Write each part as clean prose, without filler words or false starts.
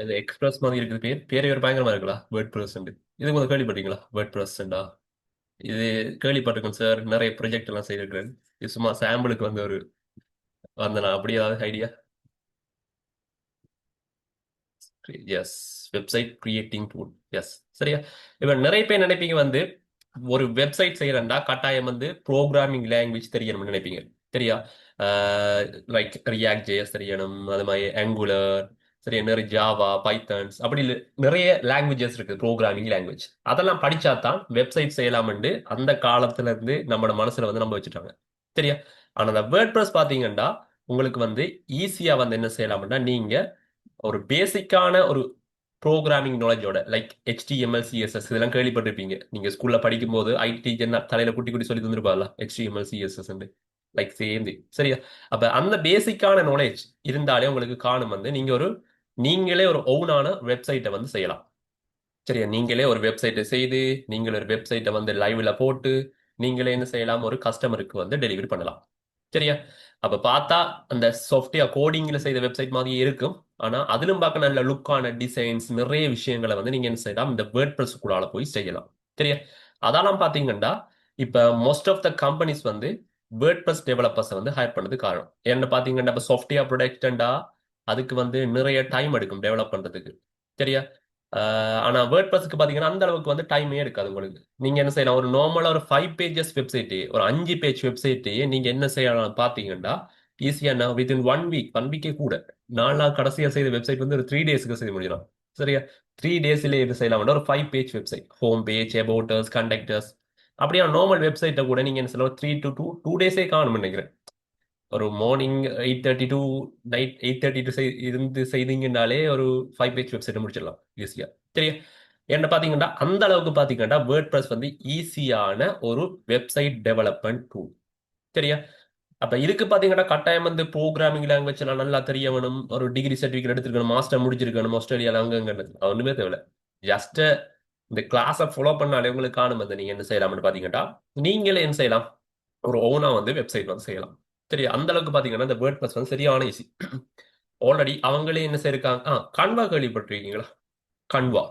இது எக்ஸ்பிரஸ் மாதிரி இருக்குது பேரே ஒரு பயங்கரமா இருக்கலாம் வேர்ட் ப்ரெஸ். இது கொஞ்சம் கேள்விப்பட்டீங்களா வேர்ட் ப்ரெஸ்ண்டா? இது கேள்விப்பட்டிருக்கேன் சார், நிறைய ப்ராஜெக்ட் எல்லாம் செய்திருக்கிறேன். இது சும்மா சாம்பிளுக்கு வந்து ஒரு வந்தனா அப்படி ஏதாவது idea? Yes, website creating tool. Yes, சரியா. இப்ப நிறைய பேர் நினைப்பீங்க வந்து ஒரு வெப்சைட் செய்யறேன்டா கட்டாயம் வந்து ப்ரோக்ராமிங் லாங்குவேஜ் தெரியணும்னு நினைப்பீங்க. சரியா? லைக் ரியாக்ட் ஜேஎஸ் தெரியணும், அது மாதிரி ஆங்குலர், சரியா, நிறைய ஜாவா, பைத்தன்ஸ், அப்படி நிறைய லாங்குவேஜஸ் இருக்கு ப்ரோக்ராமிங் லாங்குவேஜ். அதெல்லாம் படிச்சா தான் வெப்சைட் செய்யலாம்னு அந்த காலத்துல இருந்து நம்மளோட மனசுல வந்து நம்ம வச்சுட்டாங்க. சரியா? ஆனா அந்த வேர்ட் ப்ரெஸ் பாத்தீங்கன்னா உங்களுக்கு வந்து ஈஸியா வந்து என்ன செய்யலாம்னா, நீங்க ஒரு பேசிக்கான ஒரு ப்ரோக்ராமிங் நாலேஜோட லைக் HTML CSS இதெல்லாம் கேள்விப்பட்டிருப்பீங்க நீங்க ஸ்கூல்ல படிக்கும்போது. ஐடி தலையில குட்டி குட்டி சொல்லி தந்துருப்பாங்களா HTML CSS லைக் சேர்ந்து. சரியா? அப்ப அந்த பேசிக்கான நாலேஜ் இருந்தாலே உங்களுக்கு காணும் வந்து நீங்களே ஒரு ஓனான வெப்சைட்டை வந்து செய்யலாம். சரியா? நீங்களே ஒரு வெப்சைட்டை செய்து நீங்களே ஒரு வெப்சைட்டை வந்து லைவ்ல போட்டு நீங்களே என்ன செய்யலாம், ஒரு கஸ்டமருக்கு வந்து டெலிவரி பண்ணலாம். சரியா? அப்ப பார்த்தா அந்த சாஃப்ட்வேர் கோடிங்ல செய்த வெப்சைட் மாதிரி இருக்கும். ஆனா அதிலும் பார்க்க நல்ல லுக்கான டிசைன்ஸ் நிறைய விஷயங்களை வந்து நீங்க என்ன செய்யலாம், இந்த வேர்ட் பிரஸ்க்குள்ளால போய் செய்யலாம். சரியா? அதெல்லாம் பாத்தீங்கன்னா இப்ப மோஸ்ட் ஆஃப் த கம்பெனிஸ் வந்து வேர்ட் பிரஸ் டெவலப்பர்ஸ் வந்து ஹையர் பண்ணது காரணம் என்ன பாத்தீங்கன்னா, இப்ப சாஃப்ட்வேர் ப்ரொடக்டா அதுக்கு வந்து நிறைய டைம் எடுக்கும் டெவலப் பண்றதுக்கு. சரியா? ஆனா வேர்ட் பிரஸ்க்கு பாத்தீங்கன்னா அந்த அளவுக்கு வந்து டைமே எடுக்காது உங்களுக்கு. நீங்க என்ன செய்யலாம், ஒரு நார்மலா ஒரு 5 பேஜஸ் வெப்சைட், ஒரு 5 பேஜ் வெப்சைட் நீங்க என்ன செய்யலாம் பாத்தீங்கன்னா ஈஸியா நான் வித்தின் 1 வீக், 1 வீக்கே கூட, 4 நாள் கடைசியா செய்த வெப்சைட் வந்து ஒரு 3 டேஸ்க்கு செய்ய முடியலாம். சரியா? 3 டேஸ்ல என்ன செய்யலாம், ஒரு 5 page website, home page, about us, contact us, அப்படியே நார்மல் வெப்சைட்டை கூட நீங்க என்ன செய்யலாம் 3 to 2 டேஸே காணும்னு நினைக்கிறேன். ஒரு மார்னிங் 8:30 டு நைட் 8:30 டு இருந்து செய்தீங்கன்னாலே ஒரு 5 பேஜ் வெப்சைட் முடிச்சிடலாம் ஈஸியா. சரியா? என்ன பாத்தீங்கன்னா அந்த அளவுக்கு பாத்தீங்கன்னா வேர்ட் பிரஸ் வந்து ஈஸியான ஒரு வெப்சைட் டெவலப்மெண்ட் டூல். சரியா? அப்ப இதுக்கு பாத்தீங்கன்னா கட்டாயம் வந்து ப்ரோக்ராமிங் லாங்குவேஜ் எல்லாம் நல்லா தெரியணும், ஒரு டிகிரி சர்டிபிகேட் எடுத்திருக்கணும், மாஸ்டர் முடிச்சிருக்கணும் ஆஸ்திரேலியால அங்கங்க. ஒண்ணுமே தேவையில்ல. ஜஸ்ட் இந்த கிளாஸை ஃபாலோ பண்ணாலே உங்களுக்கு காணும் வந்து நீங்க என்ன செய்யலாம்னு பாத்தீங்கன்னா நீங்களே என்ன செய்யலாம், ஒரு ஓனா வந்து வெப்சைட் வந்து செய்யலாம். சரி, அந்த அளவுக்கு பாத்தீங்கன்னா இந்த வேர்ட் பிரஸ் வந்து சரியான ஈஸி. ஆல்ரெடி அவங்களே என்ன செய்யிருக்காங்க, கன்வா கேள்விப்பட்டிருக்கீங்களா? கன்வா,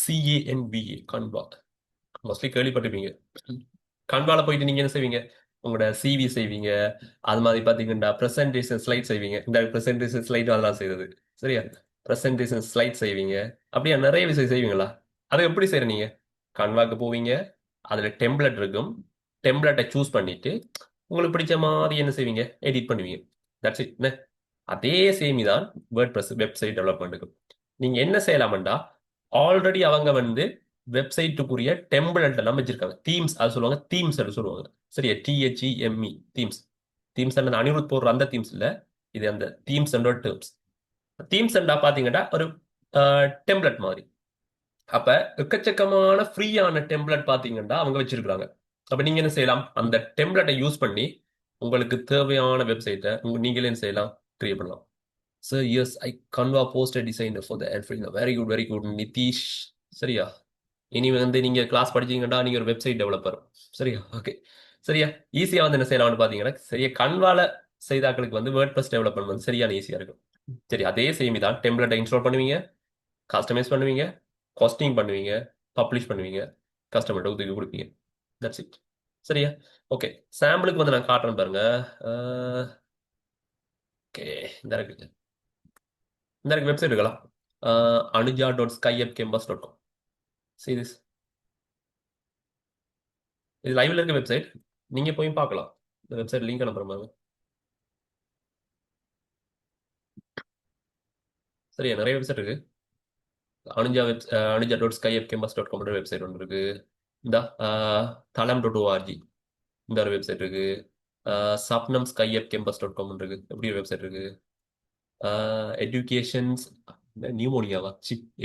CANVA, கன்வா மோஸ்ட்லி கேள்விப்பட்டிருப்பீங்க. கன்வால போயிட்டு நீங்க என்ன செய்வீங்க, உங்களோட சிவி செய்வீங்க, அது மாதிரி பாத்தீங்கன்னா பிரசன்டேஷன் ஸ்லைட் செய்வீங்க. இந்த பிரசன்டேஷன் ஸ்லைட் அதெல்லாம் செய்தது. சரியா? பிரசன்டேஷன் ஸ்லைட் செய்வீங்க, அப்படியே நிறைய விஷயம் செய்வீங்களா? அதை எப்படி செய்யற நீங்க? கன்வாக்கு போவீங்க, அதுல டெம்ப்ளேட் இருக்கும், டெம்ப்ளேட்டை சூஸ் பண்ணிட்டு உங்களுக்கு பிடிச்ச மாதிரி என்ன செய்வீங்க, எடிட் பண்ணுவீங்க. That's it. அதே சேமி தான் வேர்ட் பிரஸ் வெப்சைட் டெவலப்மெண்ட்டுக்கு. நீங்க என்ன செய்யலாம்டா, ஆல்ரெடி அவங்க வந்து வெப்சைட்டுக்குரிய டெம்ப்ளேட் எல்லாம் வச்சிருக்காங்க. தீம்ஸ் அது சொல்லுவாங்க, தீம்ஸ் சொல்லுவாங்க. சரியா? THEME, themes. தீம்ஸ் அந்த அனிருத் போடுற அந்த தீம்ஸ் இல்ல, இது அந்த தீம்ஸ் டேர்ம்ஸ். தீம்ஸ் பாத்தீங்கன்னா ஒரு டெம்ப்ளேட் மாதிரி. அப்ப எக்கச்சக்கமான ஃப்ரீயான டெம்ப்ளேட் பாத்தீங்கன்னா அவங்க வச்சிருக்காங்க. அப்ப நீங்க என்ன செய்யலாம், அந்த டெம்ப்ளேட்டை யூஸ் பண்ணி உங்களுக்கு தேவையான வெப்சைட்டை நீங்களே என்ன செய்யலாம், கிரியேட் பண்ணலாம். Sir yes, I Canva poster designer for the எல்ஃப்ரிங். Very good, very good Nitish. சரியா? இனி வந்து நீங்க கிளாஸ் படிச்சீங்கன்னா நீங்க ஒரு வெப்சைட் டெவலப்பர். சரியா? ஓகே. சரியா? ஈஸியா வந்து என்ன செய்யலாம்னு பாத்தீங்கன்னா, சரியா, கன்வால செய்தாக்களுக்கு வந்து வேர்ட் பிளஸ் டெவலப்மெண்ட் வந்து சரியான ஈஸியா இருக்கும். சரி, அதே சேமி தான். டெம்ப்ளேட்டை இன்ஸ்டால் பண்ணுவீங்க, கஸ்டமைஸ் பண்ணுவீங்க, காஸ்டிங் பண்ணுவீங்க, பப்ளிஷ் பண்ணுவீங்க, கஸ்டமர்கிட்ட ஒதுக்கி கொடுப்பீங்க. That's it. சரியா? ஓகே. சாம்பிளுக்கு வந்து நான் காட்டுறேன் பாருங்க. ஓகே, இந்த இருக்கு. இந்த இருக்கு வெப்சைட் இருக்கலாம். anuja.skyapcampus.com. See this. இது லைவ்ல இருக்க வெப்சைட், நீங்க போய் பார்க்கலாம். இந்த வெப்சைட் லிங்க் அனுப்புற மாதிரி. சரியா? நிறைய வெப்சைட் இருக்கு. anuja.skyapcampus.com வெப்சைட் ஒன்று இருக்கு. இந்த தளம்.org இந்த ஒரு வெப்சைட் இருக்கு. sapnamskyapcampus.com இருக்கு, எப்படி ஒரு வெப்சைட் இருக்கு. எஜுகேஷன்ஸ் நியூமோனியாவா,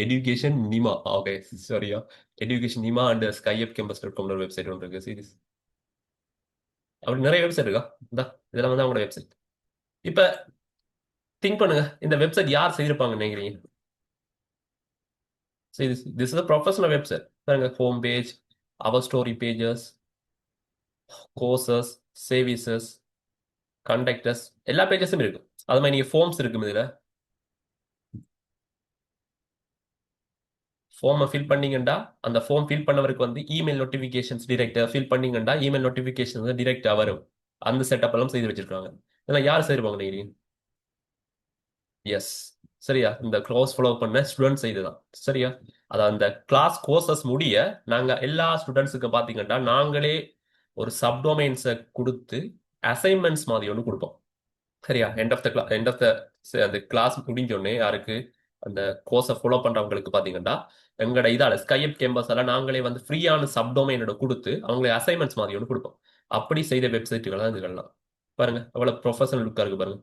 எஜுகேஷன் நிமா, ஓகே, சாரியா, எஜுகேஷன் நிமா அண்ட் skyapcampus.com ஒரு வெப்சைட் ஒன்று இருக்கு. சீரிஸ் அப்படி நிறைய வெப்சைட் இருக்கா. இந்த இதெல்லாம் வந்து அவங்களோட வெப்சைட். இப்ப திங்க் பண்ணுங்க, இந்த வெப்சைட் யார் செய்திருப்பாங்கன்னு நினைக்கிறீங்க? See, this is a professional website. பாருங்க, ஹோம் பேஜ், அவர் ஸ்டோரி பேஜஸ், கோர்சஸ், சேவிசஸ், கண்டக்டர்ஸ், எல்லா பேஜஸும் இருக்கு. அது மாதிரி நீங்க ஃபார்ம்ஸ் இருக்கும் இதுல. ஃபார்மை ஃபில் பண்ணீங்கன்னா அந்த ஃபார்ம் ஃபில் பண்ணவருக்கு வந்து இமெயில் நோட்டிஃபிகேஷன்ஸ் டிரெக்டாக ஃபில் பண்ணீங்கன்னா இமெயில் நோட்டிஃபிகேஷன் வந்து டிரெக்டாக வரும். அந்த செட்டப் எல்லாம் செய்து வச்சிருக்காங்க. இதெல்லாம் யார் செய்வாங்க நினைக்கிறீங்க? எஸ். சரியா, இந்த க்ளாஸ் ஃபாலோ பண்ண ஸ்டூடெண்ட்ஸ் செய்துதான். சரியா, அதான் அந்த கிளாஸ் கோர்சஸ் முடிய நாங்க எல்லா ஸ்டூடெண்ட்ஸுக்கு பாத்தீங்கன்னா நாங்களே ஒரு சப்டொமைன்ஸை கொடுத்து அசைன்மெண்ட்ஸ் மாதிரி ஒன்று கொடுப்போம். சரியா, எண்ட் ஆஃப் த அந்த கிளாஸ் முடிஞ்சோடனே யாருக்கு அந்த கோர்ஸை ஃபாலோ பண்றவங்களுக்கு பாத்தீங்கன்னா எங்களோட இதால ஸ்கைப் கேம்பஸால நாங்களே வந்து ஃப்ரீயான சப்டொமைனோட கொடுத்து அவங்களே அசைன்மெண்ட்ஸ் மாதிரி ஒன்று கொடுப்போம். அப்படி செய்த வெப்சைட்டுகள் தான் இதுகள்லாம். பாருங்க அவ்வளவு ப்ரொஃபஷனல் லுக்கா இருக்கு பாருங்க.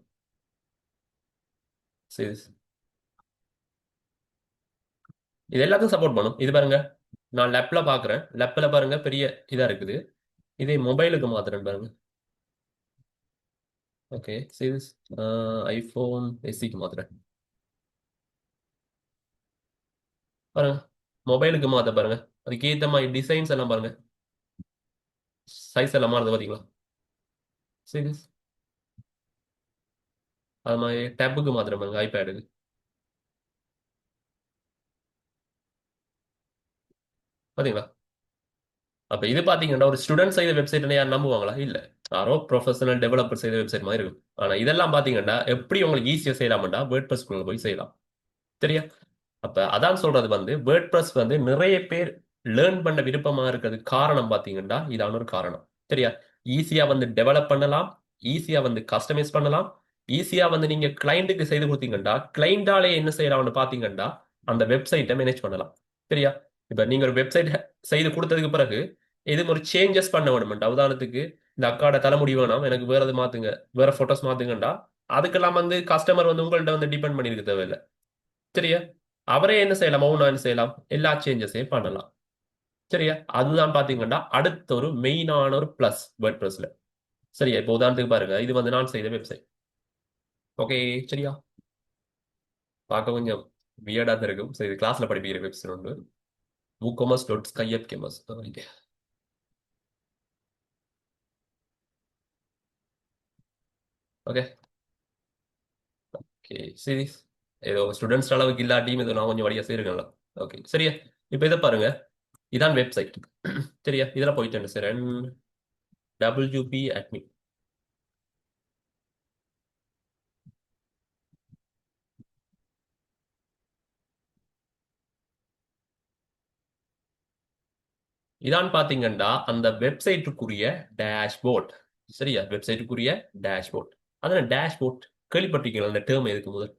சரி, இது எல்லாத்தையும் சப்போர்ட் பண்ணும். இது பாருங்க, நான் லெப்ல பாக்குறேன். லெப்ல பாருங்க பெரிய இதா இருக்குது. இதே மொபைலுக்கு மாத்துறேன் பாருங்க. ஓகே, சரி, ஐபோன் எஸ்சிக்கு மாத்துறேன் பாருங்க. மொபைலுக்கு மாத்த பாருங்க. அதுக்கு ஏத்த மாதிரி டிசைன்ஸ் எல்லாம் பாருங்க. சைஸ் எல்லாம் மாறுது பாத்தீங்களா? சரி, அது மாதிரி டேப்புக்கு மாத்துறேன் பாருங்க, ஐபேடுக்கு. பாத்தீங்களா? அப்ப இது பாத்தீங்கன்னா ஒரு ஸ்டூடெண்ட் செய்த வெப்சைட் யாரும் நம்புவாங்களா? இல்ல. யாரோ ப்ரொஃபஷனல் டெவலப்பர் செய்த வெப்சைட் மாதிரி இருக்கும். ஆனா இதெல்லாம் பாத்தீங்கன்னா எப்படி உங்களுக்கு ஈஸியா செய்யலாம்டா வேர்ட்பிரஸ் குள்ள போய் செய்யலாம். சரியா, அப்ப அதான் சொல்றது வந்து வேர்ட்பிரஸ் வந்து நிறைய பேர் லேர்ன் பண்ண விருப்பமா இருக்கிறது காரணம் பாத்தீங்கன்னா இதான ஒரு காரணம். சரியா, ஈஸியா வந்து டெவலப் பண்ணலாம், ஈஸியா வந்து கஸ்டமைஸ் பண்ணலாம், ஈஸியா வந்து நீங்க கிளைண்ட்டுக்கு செய்து கொடுத்தீங்கன்னா கிளைண்டாலே என்ன செய்யலாம்னு பாத்தீங்கன்னா அந்த வெப்சைட்டை மேனேஜ் பண்ணலாம். சரியா, இப்ப நீங்க ஒரு வெப்சைட் செய்து கொடுத்ததுக்கு பிறகு எதுவும் ஒரு சேஞ்சஸ் பண்ண வேணும்டா, உதாரணத்துக்கு இந்த அக்காட தலைமுடி வேணாம் எனக்கு வேற எது மாத்துங்க, வேற போட்டோஸ் மாத்துங்கண்டா அதுக்கெல்லாம் வந்து கஸ்டமர் வந்து உங்கள்ட்ட வந்து டிபெண்ட் பண்ணிருக்க தேவையில்லை. சரியா, அவரே என்ன செய்யலாம், மௌனா என்ன செய்யலாம், எல்லா சேஞ்சஸையும் பண்ணலாம். சரியா, அதுதான் பாத்தீங்கன்னா அடுத்த ஒரு மெயினான ஒரு பிளஸ் வேர்ட்பிரஸ்ல. சரியா, இப்போ உதாரணத்துக்கு பாருங்க, இது வந்து நான் செய்த வெப்சைட். ஓகே, சரியா, பார்க்க கொஞ்சம் வியர்டா தான் இருக்கும். சரி, இது கிளாஸ்ல படிப்பிக்கிற வெப்சைட் உண்டு. WooCommerce dot Skype gamers. Okay, okay, சரி, ஏதோ ஸ்டூடெண்ட்ஸ் அளவுக்கு இல்லாட்டியும் இதை நான் கொஞ்சம் வழியா செய்யிருக்கேன்ல. ஓகே, சரியா, இப்போ இதை பாருங்க, இதான் வெப்சைட். சரியா, இதில் போயிட்டு என்ன சார் WP admin. இதான் பாத்தீங்கன்னா அந்த வெப்சைட்டுக்குரிய டேஷ்போர்ட். சரியா, வெப்சைட்டுக்குரிய டேஷ்போர்ட். அதான் டேஷ்போர்ட், கேள்விப்பட்டிருக்கீங்களா அந்த டேர்ம்? எதுக்கு முதல்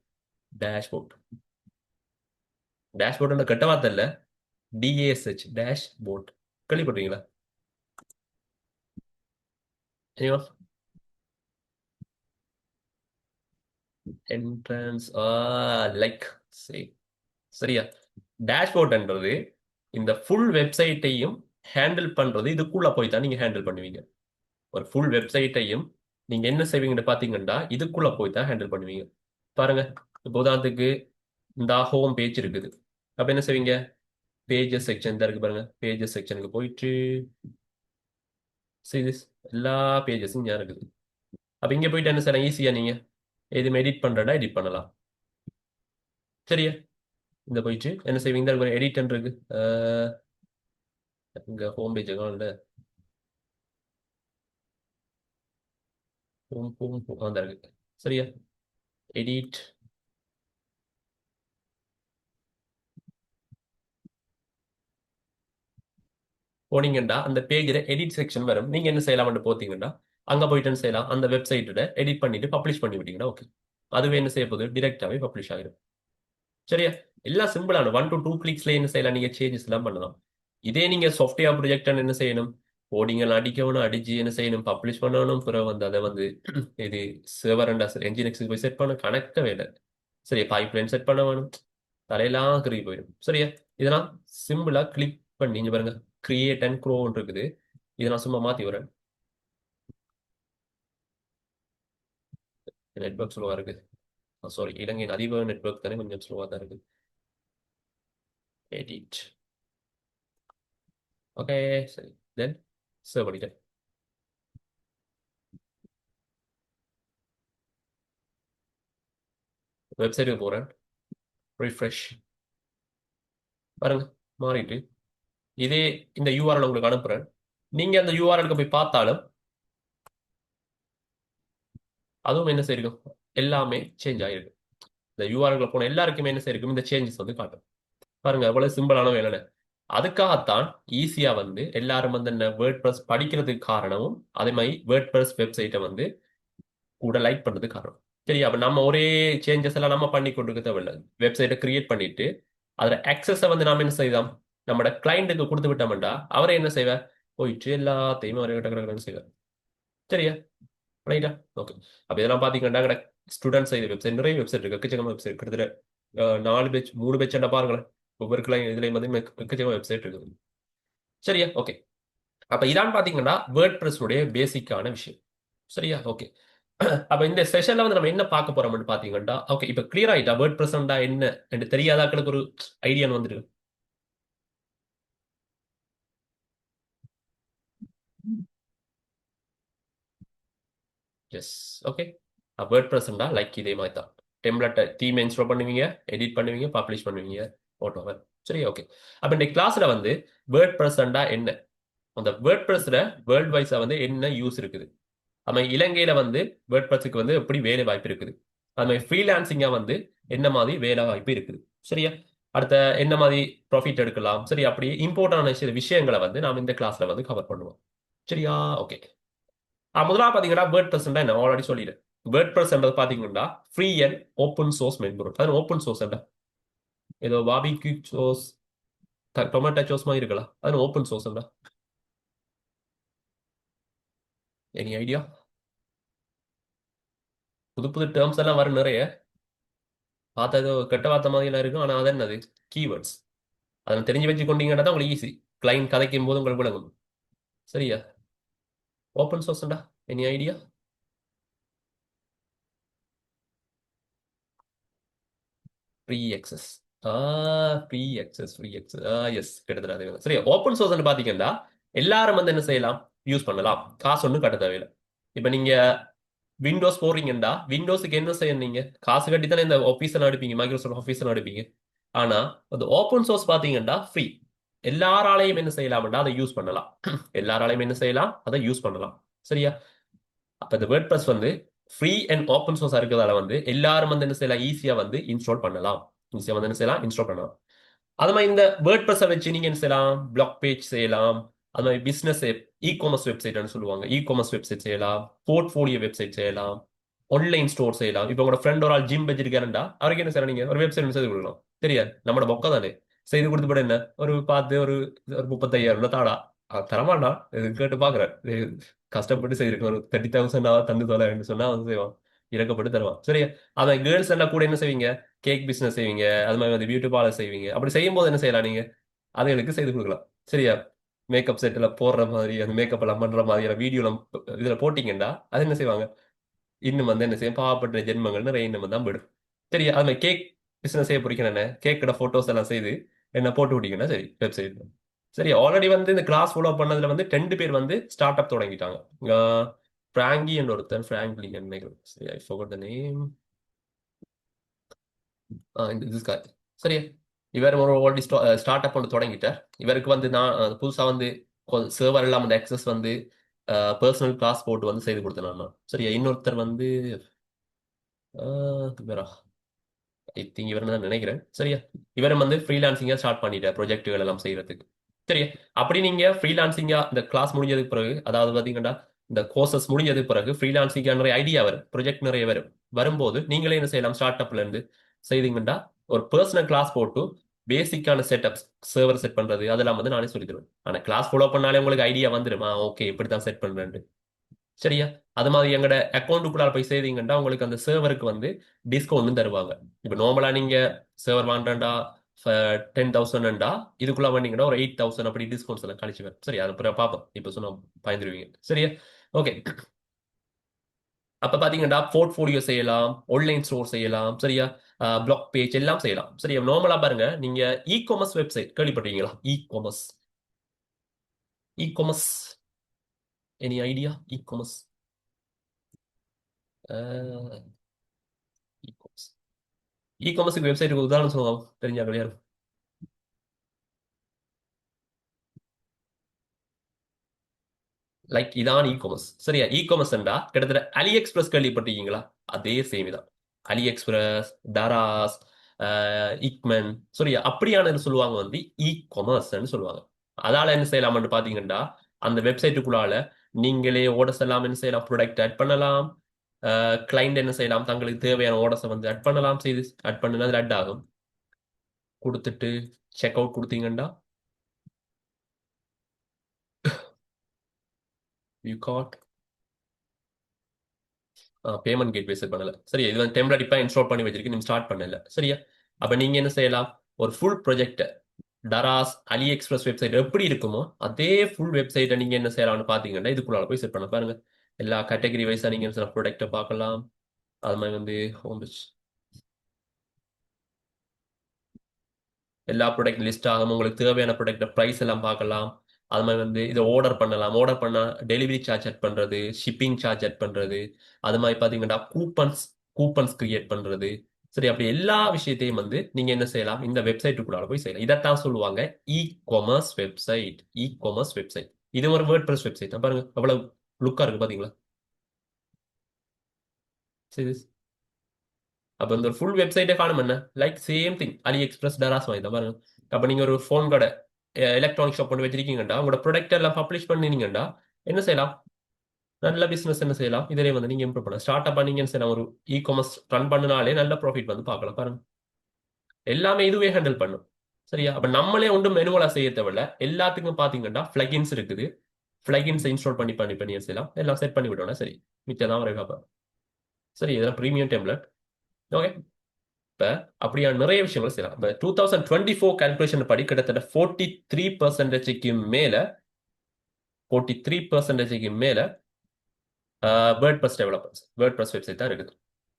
டேஷ்போர்ட்? டேஷ்போர்ட் கெட்ட வார்த்தை இல்ல, DASH டேஷ்போர்ட். கேள்விப்பட்டீங்களா? என்ட்ரன்ஸ் லைக், சரி, சரியா, டேஷ்போர்ட்ன்றது இந்த ஃபுல் வெப்சைட்டையும் ஹேண்டில் பண்றது. இதுக்குள்ள போய் தான் நீங்க ஹேண்டில் பண்ணுவீங்க. ஒரு ஃபுல் வெப்சைட்டையும் நீங்க என்ன செய்வீங்கன்னு பாத்தீங்கன்னா இதுக்குள்ள போய் தான் ஹேண்டில் பண்ணுவீங்க. பாருங்க, இப்போ உதாரணத்துக்கு இந்த ஹோம் பேஜ் இருக்குது. அப்ப என்ன செய்வீங்க, பேஜஸ் செக்ஷன் தான் இருக்கு பாருங்க. பேஜஸ் செக்ஷனுக்கு போயிட்டு see this, எல்லா பேஜஸும் இங்க இருக்குது. அப்ப இங்க போயிட்டு என்ன செய்யலாம், ஈஸியா நீங்க எதுவும் எடிட் பண்றதா எடிட் பண்ணலாம். சரியா, இந்த போயிட்டு என்ன செய்வீங்க, இந்த எடிட் இருக்கு. அஹ், இங்க ஹோம் பேஜ் இல்ல, ஹோம் அந்த இருக்கு. சரியா, எடிட் போனீங்கன்னா அந்த பேஜ்ல எடிட் செக்ஷன் வரும். நீங்க என்ன செய்யலாம்னு போத்தீங்கன்னா அங்க போயிட்டு என்ன செய்யலாம், அந்த வெப்சைட்டோட எடிட் பண்ணிட்டு பப்ளிஷ் பண்ணி விட்டீங்கன்னா ஓகே, அதுவே என்ன செய்ய போகுது, டிரெக்டாவே பப்ளிஷ் ஆகிடும். சரியா, எல்லாம் சிம்பிளான 1 to 2 கிளிக்ஸ்ல என்ன செய்யலாம், நீங்க சேஞ்சஸ் எல்லாம் பண்ணலாம். இதே நீங்க சாஃப்ட்வேர் ப்ரொஜெக்ட் என்ன செய்யணும், கோடிங் எல்லாம் அடிக்கணும், அடிச்சு என்ன செய்யணும், பப்ளிஷ் பண்ணணும், பிறகு வந்து அதை வந்து இது சர்வர் அண்ட் என்ஜினிக்ஸ் போய் செட் பண்ண கணக்க வேலை. சரியா, பைப் லைன் செட் பண்ண வேணும், தலையெல்லாம் கருகி போயிடும். சரியா, இதெல்லாம் சிம்பிளா கிளிக் பண்ணி இங்க பாருங்க, கிரியேட் அண்ட் க்ரோன்னு இருக்குது. இதை நான் சும்மா மாத்தி வரேன். நெட்ஒர்க் ஸ்லோவா இருக்கு. சாரி, இலங்கையின் அதிக நெட்ஒர்க் தானே கொஞ்சம் ஸ்லோவா தான் இருக்கு. எடிட். ஓகே, சரி, தென் சேவ் பண்ணிட்டேன். வெப்சைட்டுக்கு போறேன், ரிஃப்ரெஷ். பாருங்க மாறிட்டு இதே இந்த யூஆர்எல் உங்களுக்கு அனுப்புறேன். நீங்க அந்த யூஆர்எலுக்கு போய் பார்த்தாலும் அதுவும் என்ன செய்யும், எல்லாமே சேஞ்ச் ஆயிருக்கு. இந்த யூஆர்எல் போன எல்லாருக்குமே என்ன செய்யும், இந்த சேஞ்சஸ் வந்து காட்டும். பாருங்க அவ்வளவு சிம்பிளான வேலை. அதுக்காகத்தான் ஈஸியா வந்து எல்லாரும் வந்து என்ன வேர்ட் பிரஸ் படிக்கிறதுக்கு காரணமும், அதே மாதிரி வேர்ட் பிரஸ் வெப்சைட்டை வந்து கூட லைக் பண்றதுக்கு காரணம். சரியா? அப்ப நம்ம ஒரே சேஞ்சஸ் எல்லாம் நம்ம பண்ணி கொண்டிருக்க தேவையில்லை. வெப்சைட்டை கிரியேட் பண்ணிட்டு அதுல ஆக்சஸை வந்து நாம என்ன செய்யலாம், நம்மளோட கிளைண்ட்டுக்கு கொடுத்து விட்டோம்டா அவரை என்ன செய்வார், போயிட்டு எல்லாத்தையும் அவரை கிட்ட செய்வார். சரியா? ரைட்டா? ஓகே. அப்ப இதெல்லாம் பாத்தீங்கன்னா ஸ்டூடெண்ட்ஸ் இது வெப்சைட் நிறைய வெப்சைட் இருக்கு, எக்கச்சக்கமா வெப்சைட், கிட்டத்தட்ட 4 பேஜ் 3 பேஜ் பாருங்களேன். ஒவ்வொரு கிளைண்ட் இதுலயும் வந்து எக்கச்சக்கமா வெப்சைட் இருக்குது. சரியா? ஓகே. அப்ப இதான் பாத்தீங்கன்னா வேர்ட் பிரஸ்னுடைய பேசிக்கான விஷயம். சரியா? ஓகே. அப்ப இந்த செஷன்ல வந்து நம்ம என்ன பார்க்க போறோம்னு பாத்தீங்கன்னா, ஓகே இப்ப கிளியர் ஆயிட்டா வேர்ட் பிரஸ்னா என்ன என்று தெரியாதாக்களுக்கு ஒரு ஐடியா வந்துட்டு. எஸ். ஓகே. வேர்ட் பிரஸ்னா லைக் இதே மாதிரி தான். டெம்ப்ளேட் தீம் இன்ஸ்டால் பண்ணுவீங்க, எடிட் பண்ணுவீங்க, பப்ளிஷ் பண்ணுவீங்க, போட்டோவர். சரி, ஓகே. அப்ப இந்த கிளாஸ்ல வந்து வேர்ட் பிரஸ்னா என்ன, அந்த வேர்ட் பிரஸ்ல வேர்ல்ட் வைஸா வந்து என்ன யூஸ் இருக்குது, நம்ம இலங்கையில வந்து வேர்ட் பிரஸ்க்கு வந்து எப்படி வேலை வாய்ப்பு இருக்குது, அது மாதிரி ஃப்ரீலான்சிங்கா வந்து என்ன மாதிரி வேலை வாய்ப்பு இருக்குது. சரியா? அடுத்த என்ன மாதிரி ப்ராஃபிட் எடுக்கலாம். சரி, அப்படி இம்பார்ட்டான சில விஷயங்களை வந்து நாம் இந்த கிளாஸ்ல வந்து கவர் பண்ணுவோம். சரியா? ஓகே. முதலாவது பாத்தீங்கன்னா வேர்ட் பிரஸ் என்ன ஆல்ரெடி சொல்லிடுறேன். வேர்ட் பிரஸ் பாத்தீங்கன்னா ஃப்ரீ அண்ட் ஓப்பன் சோர்ஸ் மென்பொருள். அது ஓப்பன் சோர்ஸ் ஏதோ பாபிக்யூ சோர்ஸ், டொமேட்டோ சோர்ஸ் மாதிரி இருக்கலாம், அது ஓப்பன் சோர்ஸ். Any idea? புது புது டேர்ம்ஸ் எல்லாம் வரும் நிறைய. பார்த்தா ஏதோ கெட்ட வார்த்தை மாதிரி எல்லாம் இருக்கும், ஆனா அது என்னது, கீவேர்ட்ஸ். அதை தெரிஞ்சு வச்சு கொண்டீங்கன்னா தான் உங்களுக்கு ஈஸி, கிளைண்ட் கதைக்கும் போது உங்களுக்கு விளங்கும். சரியா? ஓப்பன் சோர்ஸ்டா, any idea? Free access. Ah free access, free access, yes, கிட்டத்தட்ட அதே தான். சரி, ஓப்பன் சோர்ஸ் பாத்தீங்கன்னா எல்லாரும் வந்து என்ன செய்யலாம், யூஸ் பண்ணலாம், காசு ஒன்றும் கட்ட தேவையில்லை. இப்ப நீங்க விண்டோஸ் போடுறீங்கடா, விண்டோஸுக்கு என்ன செய்யணும், நீங்க காசு கட்டி தானே இந்த ஆஃபீஸில் எடுப்பீங்க, மைக்ரோசாஃப்ட் ஆஃபீஸில் எடுப்பீங்க. ஆனா அது ஓப்பன் சோர்ஸ் பாத்தீங்கன்னா ஃப்ரீ, எல்லாராலையும் என்ன செய்யலாம்டா அதை யூஸ் பண்ணலாம். எல்லாராலையும் என்ன செய்யலாம், அதை யூஸ் பண்ணலாம். சரியா? அப்ப இந்த வேர்ட் பிரஸ் வந்து ஃப்ரீ அண்ட் ஓப்பன் சோர்ஸ் இருக்கிறதால வந்து எல்லாரும் வந்து என்ன செய்யலாம், ஈஸியா வந்து இன்ஸ்டால் பண்ணலாம். ஈஸியா வந்து என்ன செய்யலாம், இன்ஸ்டால் பண்ணலாம். அது மாதிரி இந்த வேர்ட் பிரஸை வச்சு நீங்க என்ன செய்யலாம், பிளாக் பேஜ் செய்யலாம். அது மாதிரி பிசினஸ் இ காமர்ஸ் வெப்சைட்னு சொல்லுவாங்க, இ காமர்ஸ் வெப்சைட் செய்யலாம், போர்ட்ஃபோலியோ வெப்சைட் செய்யலாம், ஆன்லைன் ஸ்டோர் செய்யலாம். இப்போ உங்களோட ஃப்ரெண்ட் ஒரு ஆள் ஜிம் வச்சிருக்காருண்டா அவருக்கு என்ன செய்யலாம், நீங்க ஒரு வெப்சைட் செய்து கொடுக்கலாம். தெரியாது, நம்மளோட மொக்க தானே. செய்து கொடுத்து என்ன ஒரு பார்த்து ஒரு ஒரு 35,000 தாடா, தரமாட்டா, இது கேட்டு பாக்குறேன், கஷ்டப்பட்டு செய்திருக்கேன், ஒரு 30,000 தந்து தொலைன்னு சொன்னா வந்து செய்வான், இறக்கப்பட்டு தருவான். சரியா? அவன் கேர்ள்ஸ் எல்லாம் கூட என்ன செய்வீங்க, கேக் பிசினஸ் செய்வீங்க, அது மாதிரி வந்து பியூட்டி பார்லர் செய்வீங்க. அப்படி செய்யும் போது என்ன செய்யலாம், நீங்க அதுகளுக்கு செய்து கொடுக்கலாம். சரியா? மேக்கப் செட்ல போடுற மாதிரி, அந்த மேக்கப் எல்லாம் பண்ற மாதிரியான வீடியோ இதுல போட்டீங்கன்னா அது என்ன செய்வாங்க, இன்னும் வந்து என்ன செய்யும், பாவப்பட்ட ஜென்மங்கள் நிறைய இன்னும் தான் போயிடும். சரியா? அது மாதிரி கேக் பிசினஸ் செய்ய பிடிக்கணும், என்ன கேக்கோட போட்டோஸ் எல்லாம் செய்து என்ன போட்டு விட்டீங்கன்னா சரி, வெப்சைட். சரி, ஆல்ரெடி வந்து இந்த கிளாஸ் ஃபாலோ பண்ணதுல வந்து 2 பேர் வந்து ஸ்டார்ட் அப் தொடங்கிட்டாங்க. பிராங்கி என்ற ஒருத்தன், பிராங்க்லி நினைக்கிறேன். சரி, ஐ forgot the name. இந்த this guy. சரியா? இவர் ஒரு ஆல்ரெடி ஸ்டார்ட் அப் ஒன்று தொடங்கிட்டார். இவருக்கு வந்து நான் புதுசா வந்து சர்வர் எல்லாம் வந்து ஆக்சஸ் வந்து பர்சனல் கிளாஸ் போட்டு வந்து செய்து கொடுத்தேன் நான். சரியா? இன்னொருத்தர் வந்து இவரா, ஐ திங்க் இவர் தான் நினைக்கிறேன். சரியா? இவரும் வந்து ஃப்ரீலான்சிங்கா ஸ்டார்ட் பண்ணிட்டார் ப்ரொஜெக்டுகள் எல்லாம் செய்யறதுக்கு. சரியா? அப்படி நீங்க ஃப்ரீலான்சிங்கா இந்த கிளாஸ் முடிஞ்சதுக்கு பிறகு, அதாவது பாத்தீங்கன்னா இந்த கோர்சஸ் முடிஞ்சதுக்கு பிறகு ஃப்ரீலான்சிங்கா நிறைய ஐடியா வரும், ப்ரொஜெக்ட் நிறைய வரும். வரும்போது நீங்களே என்ன செய்யலாம், ஸ்டார்ட் அப்ல இருந்து செய்தீங்கன்னா ஒரு பர்சனல் கிளாஸ் போட்டு பேசிக்கான செட்டப், சர்வர் செட் பண்றது அதெல்லாம் வந்து நானே சொல்லி தருவேன். ஆனா கிளாஸ் ஃபாலோ பண்ணாலே உங்களுக்கு ஐடியா வந்துருமா, ஓகே இப்படித்தான் செட் பண்றேன். சரியா? அது மாதிரி எங்கட அக்கௌண்ட்டுக்குள்ள போய் செய்தீங்கன்னா உங்களுக்கு அந்த சர்வருக்கு வந்து டிஸ்கவுண்ட் தருவாங்க. இப்போ நார்மலா நீங்க சர்வர் வாண்டா 10,000, இதுக்குள்ள வந்தீங்கன்னா ஒரு 8,000 அப்படி டிஸ்கவுண்ட்ஸ் எல்லாம் கழிச்சு வரும். சரி, அது அப்புறம் பார்ப்போம். இப்போ சொன்னா பயந்துருவீங்க. சரியா? ஓகே. அப்ப பாத்தீங்கன்னா போர்ட்ஃபோலியோ செய்யலாம், ஆன்லைன் ஸ்டோர் செய்யலாம். சரியா? பிளாக் பேஜ் எல்லாம் செய்யலாம். சரியா? நார்மலா பாருங்க, நீங்க இ காமர்ஸ் வெப்சைட் கேள்விப்பட்டீங்களா? E commerce, e commerce, any idea? E commerce, e commerce, e காமர்ஸுக்கு வெப்சைட்டுக்கு உதாரணம் சொல்லுவாங்க தெரிஞ்சா யாரும்? லைக் இதான் இ காமர்ஸ். சரியா? இ காமர்ஸ்ண்டா கிட்டத்தட்ட அலி எக்ஸ்பிரஸ் கேள்விப்பட்டிருக்கீங்களா? அதே சேம் தான். அலி எக்ஸ்பிரஸ், டராஸ், இக்மன், சரியா? அப்படியான சொல்லுவாங்க வந்து இ காமர்ஸ்ன்னு சொல்லுவாங்க. அதால என்ன செய்யலாம்னு பாத்தீங்கன்னா அந்த வெப்சைட்டுக்குள்ளால நீங்களே ஓடர்ஸ் எல்லாம் என்ன செய்யலாம், ப்ராடக்ட் ஆட் பண்ணலாம். கிளைண்ட் என்ன செய்யலாம், தங்களுக்கு தேவையான ஓடர்ஸை வந்து ஆட் பண்ணலாம். செய்து ஆட் பண்ணுனா அது ஆட் ஆகும். கொடுத்துட்டு செக் அவுட் கொடுத்தீங்கன்னா you got payment gateway set பண்ணல. சரியா? இது வந்து டெம்ப்ளேட் இன்ஸ்டால் பண்ணி வச்சிருக்கு, நீங்க ஸ்டார்ட் பண்ணல. சரியா? அப்ப நீங்க என்ன செய்யலாம், ஒரு ஃபுல் ப்ராஜெக்ட் டராஸ் அலி எக்ஸ்பிரஸ் வெப்சைட் எப்படி இருக்குமோ அதே ஃபுல் வெப்சைட்டை நீங்க என்ன செய்யலாம்னு பாத்தீங்கன்னா இதுக்குள்ள போய் செட் பண்ண பாருங்க. எல்லா கேட்டகரி வைஸா நீங்க சில ப்ராடக்ட்டை பார்க்கலாம். அது மாதிரி வந்து ஹோம் பேஜ் எல்லா ப்ராடக்ட் லிஸ்ட் ஆகும். உங்களுக்கு தேவையான ப்ராடக்ட் ப்ரைஸ் எல்லாம் பார்க்கலாம். அது மாதிரி வந்து இதை ஆர்டர் பண்ணலாம். ஆர்டர் பண்ணா டெலிவரி சார்ஜ் ஆட் பண்றது, ஷிப்பிங் சார்ஜ் ஆட் பண்றது, அது மாதிரி பாத்தீங்கன்னா கூப்பன்ஸ் கூப்பன்ஸ் கிரியேட் பண்றது. சரி, அப்படி எல்லா விஷயத்தையும் வந்து நீங்க என்ன செய்யலாம், இந்த வெப்சைட்டுக்குள்ளால போய் செய்யலாம். இதைத்தான் சொல்லுவாங்க இ commerce website. E commerce website. இது ஒரு வேர்ட் பிரஸ் வெப்சைட் பாருங்க, அவ்வளவு லுக்கா இருக்கு பாத்தீங்களா? சரி. அப்ப இந்த ஒரு ஃபுல் வெப்சைட்டே காணும் என்ன, like same thing AliExpress Daraz வாங்கி தான் பாருங்க. அப்ப நீங்க ஒரு ஃபோன் கடை, எலக்ட்ரானிக் ஷாப் கொண்டு வச்சிருக்கீங்கடா, உங்களோட ப்ராடக்ட் எல்லாம் பப்ளிஷ் பண்ணினீங்கடா, என்ன செய்யலாம், நல்ல பிசினஸ் என்ன செய்யலாம், இதிலே வந்து நீங்க இம்ப்ரூவ் பண்ணலாம். ஸ்டார்ட் அப் பண்ணீங்கன்னு செய்யலாம். ஒரு இ காமர்ஸ் ரன் பண்ணினாலே நல்ல ப்ராஃபிட் வந்து பார்க்கலாம் பாருங்க. எல்லாமே இதுவே ஹேண்டில் பண்ணும். சரியா? அப்ப நம்மளே ஒன்றும் மெனுவலா செய்ய தேவையில்ல. எல்லாத்துக்கும் பாத்தீங்கன்னா பிளகின்ஸ் இருக்குது. பிளகின்ஸ் இன்ஸ்டால் பண்ணி பண்ணி பண்ணி செய்யலாம். எல்லாம் செட் பண்ணி விட்டோம்னா சரி, மிச்சதான் வரை பார்ப்போம். சரி, இதெல்லாம் ப்ரீமியம் டெம்ப்ளேட். ஓகே. இப்ப அப்படியா நிறைய விஷயங்கள் செய்யலாம். இப்ப 2024 கால்குலேஷன் படி கிட்டத்தட்ட 43%க்கு மேல 43%க்கு மேல word press developers word press website தான் இருக்குது.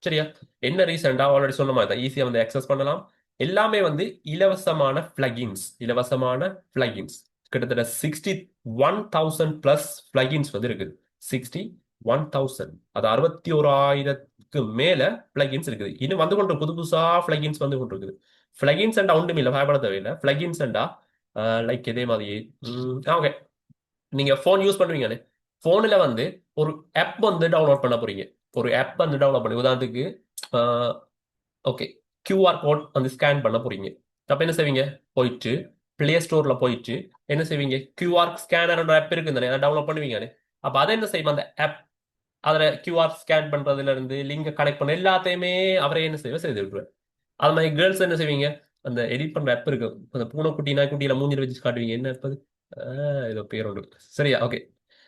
சரியா? என்ன ரீசெண்டா ஆல்ரெடி சொன்ன மாதிரி தான், ஈஸியா வந்து அக்சஸ் பண்ணலாம். எல்லாமே வந்து இலவசமான பிளகின்ஸ். இலவசமான பிளகின்ஸ் கிட்டத்தட்ட 61,000 பிளஸ் பிளகின்ஸ் வந்து இருக்குது. 61,000, அது 61,000க்கு மேல பிளகின்ஸ் இருக்குது. இன்னும் வந்து கொண்டு புது புதுசா பிளகின்ஸ் வந்து கொண்டு இருக்குது. பிளகின்ஸ் அண்டா ஒன்றும் இல்லை, பயப்பட தேவையில்லை. பிளகின்ஸ் அண்டா லைக் இதே மாதிரி ஓகே, நீங்க ஃபோன் யூஸ் பண்ணுவீங்களே, ஃபோனில் வந்து ஒரு ஆப் வந்து டவுன்லோட் பண்ண போறீங்க. ஒரு ஆப் வந்து டவுன்லோட் பண்ணி உதாரணத்துக்கு ஓகே, கியூஆர் கோட் வந்து ஸ்கேன் பண்ண போறீங்க. அப்ப என்ன செய்வீங்க, போயிட்டு பிளே ஸ்டோர்ல போயிட்டு என்ன செய்வீங்க, கியூஆர் ஸ்கேனர் ஆப் இருக்கு தானே, அதை டவுன்லோட் பண்ணுவீங்க. அப்ப அதை என்ன செய்யும், அந்த ஆப் அதில் கியூஆர் ஸ்கேன் பண்றதுல இருந்து லிங்கை கனெக்ட் பண்ண எல்லாத்தையுமே அவரே என்ன செய்து விட்டுருவார். அது மாதிரி கேர்ள்ஸ் என்ன செய்வீங்க, அந்த எடிட் பண்ற ஆப் இருக்கு, அந்த பூனைக்குட்டி நாய்க்குட்டியில மூஞ்சில வச்சு காட்டுவீங்க, என்ன ஆப் அது, ஏதோ பேர் ஒன்று. சரியா? ஓகே.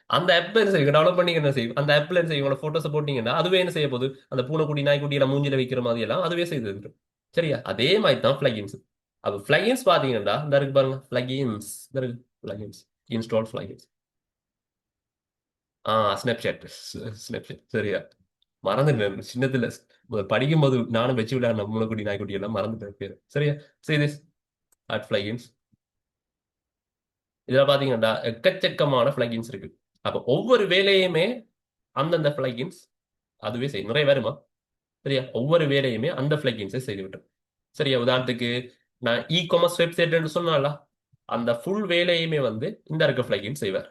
அந்த ஆப் என்ன செய்வீங்க, டெவலப் பண்ணி என்ன செய்யும், அந்த ஆப்ல என்ன செய்யும், உங்களோட போட்டோஸ் போட்டீங்கன்னா அதுவே என்ன செய்ய போகுது, அந்த பூனைக்குட்டி நாய்க்குட்டி எல்லாம் மூஞ்சில வைக்கிற மாதிரி எல்லாம் அதுவே செய்து தரும். சரியா? அதே மாதிரி தான் பிளகின்ஸ். அப்ப பிளகின்ஸ் பாத்தீங்கன்னா இந்த இருக்கு பாருங்க, பிளகின்ஸ் இருக்கு. Plugins install plugins. Snapchat. Snapchat. சரியா? மறந்துட்டேன் சின்னத்துல, படிக்கும்போது நானும் வச்சு விட பூனைக்குட்டி நாய்க்குட்டி எல்லாம் மறந்துட்டேன் பேரு. சரியா? சரி, திஸ் ஆட் பிளகின்ஸ். இதுல பாத்தீங்கன்னா எக்கச்சக்கமான பிளகின்ஸ் இருக்கு. அப்ப ஒவ்வொரு வேலையுமே அந்தந்த பிளகின்ஸ் அதுவே செய்யும். நிறைய வருமா? சரியா? ஒவ்வொரு வேலையுமே அந்த பிளகின்ஸை செய்து விட்டுரும். சரியா? உதாரணத்துக்கு நான் இ காமர்ஸ் வெப்சைட் சொன்னால அந்த ஃபுல் வேலையுமே வந்து இந்த இருக்க பிளகின் செய்வார்.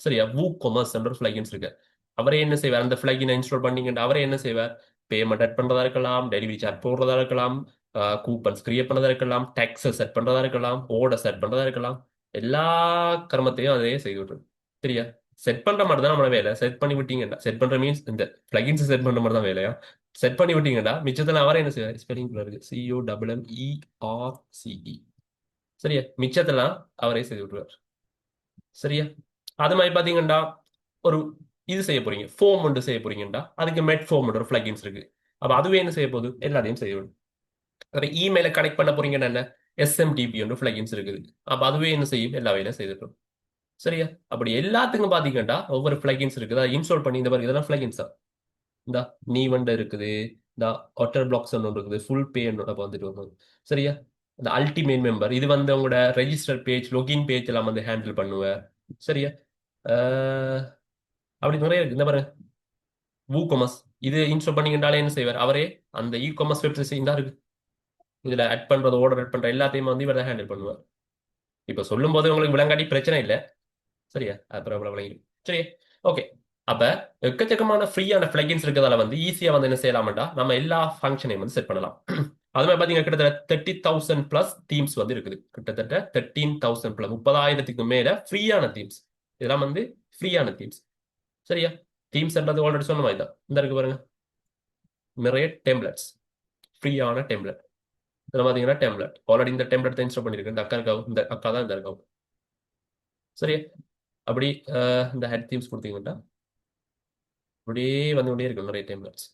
சரியா? வூ காமர்ஸ் என்ற பிளகின்ஸ் இருக்கு. அவரே என்ன செய்வார், அந்த பிளகினை இன்ஸ்டால் பண்ணீங்கன்னா அவரே என்ன செய்வார், பேமெண்ட் செட் பண்றதா இருக்கலாம், டெலிவரி சார்ஜ் போடுறதா இருக்கலாம், கூப்பன்ஸ் கிரியேட் பண்ணதா இருக்கலாம், டாக்ஸஸ் செட் பண்றதா இருக்கலாம், ஓர்டர் செட் பண்றதா இருக்கலாம். எல்லா கர்மத்தையும் அதே செய்து விட்டுரும். சரியா? செட் பண்ற மாதிரி தான் நம்ம வேலை. செட் பண்ணி விட்டீங்கன்னா, செட் பண்ற மீன்ஸ் இந்த பிளகின்ஸ் செட் பண்ற மாதிரி தான் வேலையா. செட் பண்ணி விட்டீங்கன்னா மிச்சத்துல அவரே என்ன செய்வார், ஸ்பெல்லிங் இருக்கு, COMMERCE. சரியா? மிச்சத்தெல்லாம் அவரே செய்து விட்டுருவார். சரியா? அது மாதிரி பாத்தீங்கன்னா ஒரு இது செய்ய போறீங்க, ஃபோம் ஒன்று செய்ய போறீங்கடா, அதுக்கு மெட் ஃபோம் ஒரு பிளகின்ஸ் இருக்கு. அப்ப அதுவே என்ன செய்ய போகுது, எல்லாத்தையும் செய்ய விடும். இமெயில கனெக்ட் பண்ண போறீங்கன்னா என்ன, SMTP ஒன்று பிளகின்ஸ் இருக்குது. அப்ப அதுவே என்ன செய்யும், எல்லா வேலையும் செய்துடும். சரியா? அப்படி எல்லாத்துக்கும் பாத்தீங்கன்னா ஒவ்வொரு பிளகின்ஸ் இருக்குது, அதை இன்ஸ்டால் பண்ணி இந்த மாதிரி இதெல்லாம் பிளகின்ஸ் தான். இந்த நீ வண்ட இருக்குது, இந்த ஒட்டர் பிளாக்ஸ் ஒன்று இருக்குது, ஃபுல் பே வந்துட்டு வரும். சரியா? இந்த அல்டிமேட் மெம்பர் இது வந்து உங்களோட ரெஜிஸ்டர் பேஜ், லொகின் பேஜ் எல்லாம் வந்து ஹேண்டில் பண்ணுவேன். சரியா? அஹ் அப்படி நிறைய இருக்கு. இந்த பாருங்க, WooCommerce இது இன்ஸ்டால் பண்ணீங்கன்னாலே என்ன செய்வார் அவரே, அந்த இ காமர்ஸ் வெப்சைட் தான் இருக்கு. இதுல ஆட் பண்றது, ஆர்டர் ஆட் பண்ற எல்லாத்தையும் வந்து இவர் தான் ஹேண்டில் பண்ணுவார். இப்ப சொல்லும் போது உங்களுக்கு விளங்காட்டி பிரச்சனை இல்லை. சரியா? அப்புறம் விளங்கி சரியா? ஓகே. அப்ப எக்கச்சக்கமான ஃப்ரீயான பிளகின்ஸ் இருக்கிறதால வந்து ஈஸியா வந்து என்ன செய்யலாம்டா நம்ம எல்லா ஃபங்க்ஷனையும் வந்து செட் பண்ணலாம். அது மாதிரி பாத்தீங்கன்னா கிட்டத்தட்ட 30,000 பிளஸ் தீம்ஸ் வந்து இருக்குது. கிட்டத்தட்ட 13,000 பிளஸ் 30,000க்கு மேல ஃப்ரீயான தீம்ஸ். இதெல்லாம் வந்து ஃப்ரீயான தீம்ஸ். சரியா? தீம்ஸ்ன்றது ஆல்ரெடி சொன்ன மாதிரி தான். இந்த இருக்கு பாருங்க, நிறைய டெம்ப்ளெட்ஸ், ஃப்ரீயான டெம்ப்ளெட். இதில் பார்த்தீங்கன்னா டெம்ப்ளெட் ஆல்ரெடி இந்த டெம்ப்ளெட் தான் இன்ஸ்டால் பண்ணியிருக்கேன். இந்த அக்கா இருக்காவும், இந்த அக்கா தான் இந்த இருக்காவும். சரியா? அப்படி இந்த ஹெட் தீம்ஸ் கொடுத்தீங்கன்னா அப்படியே வந்து கொண்டே இருக்கும் நிறைய டெம்ப்ளெட்ஸ்.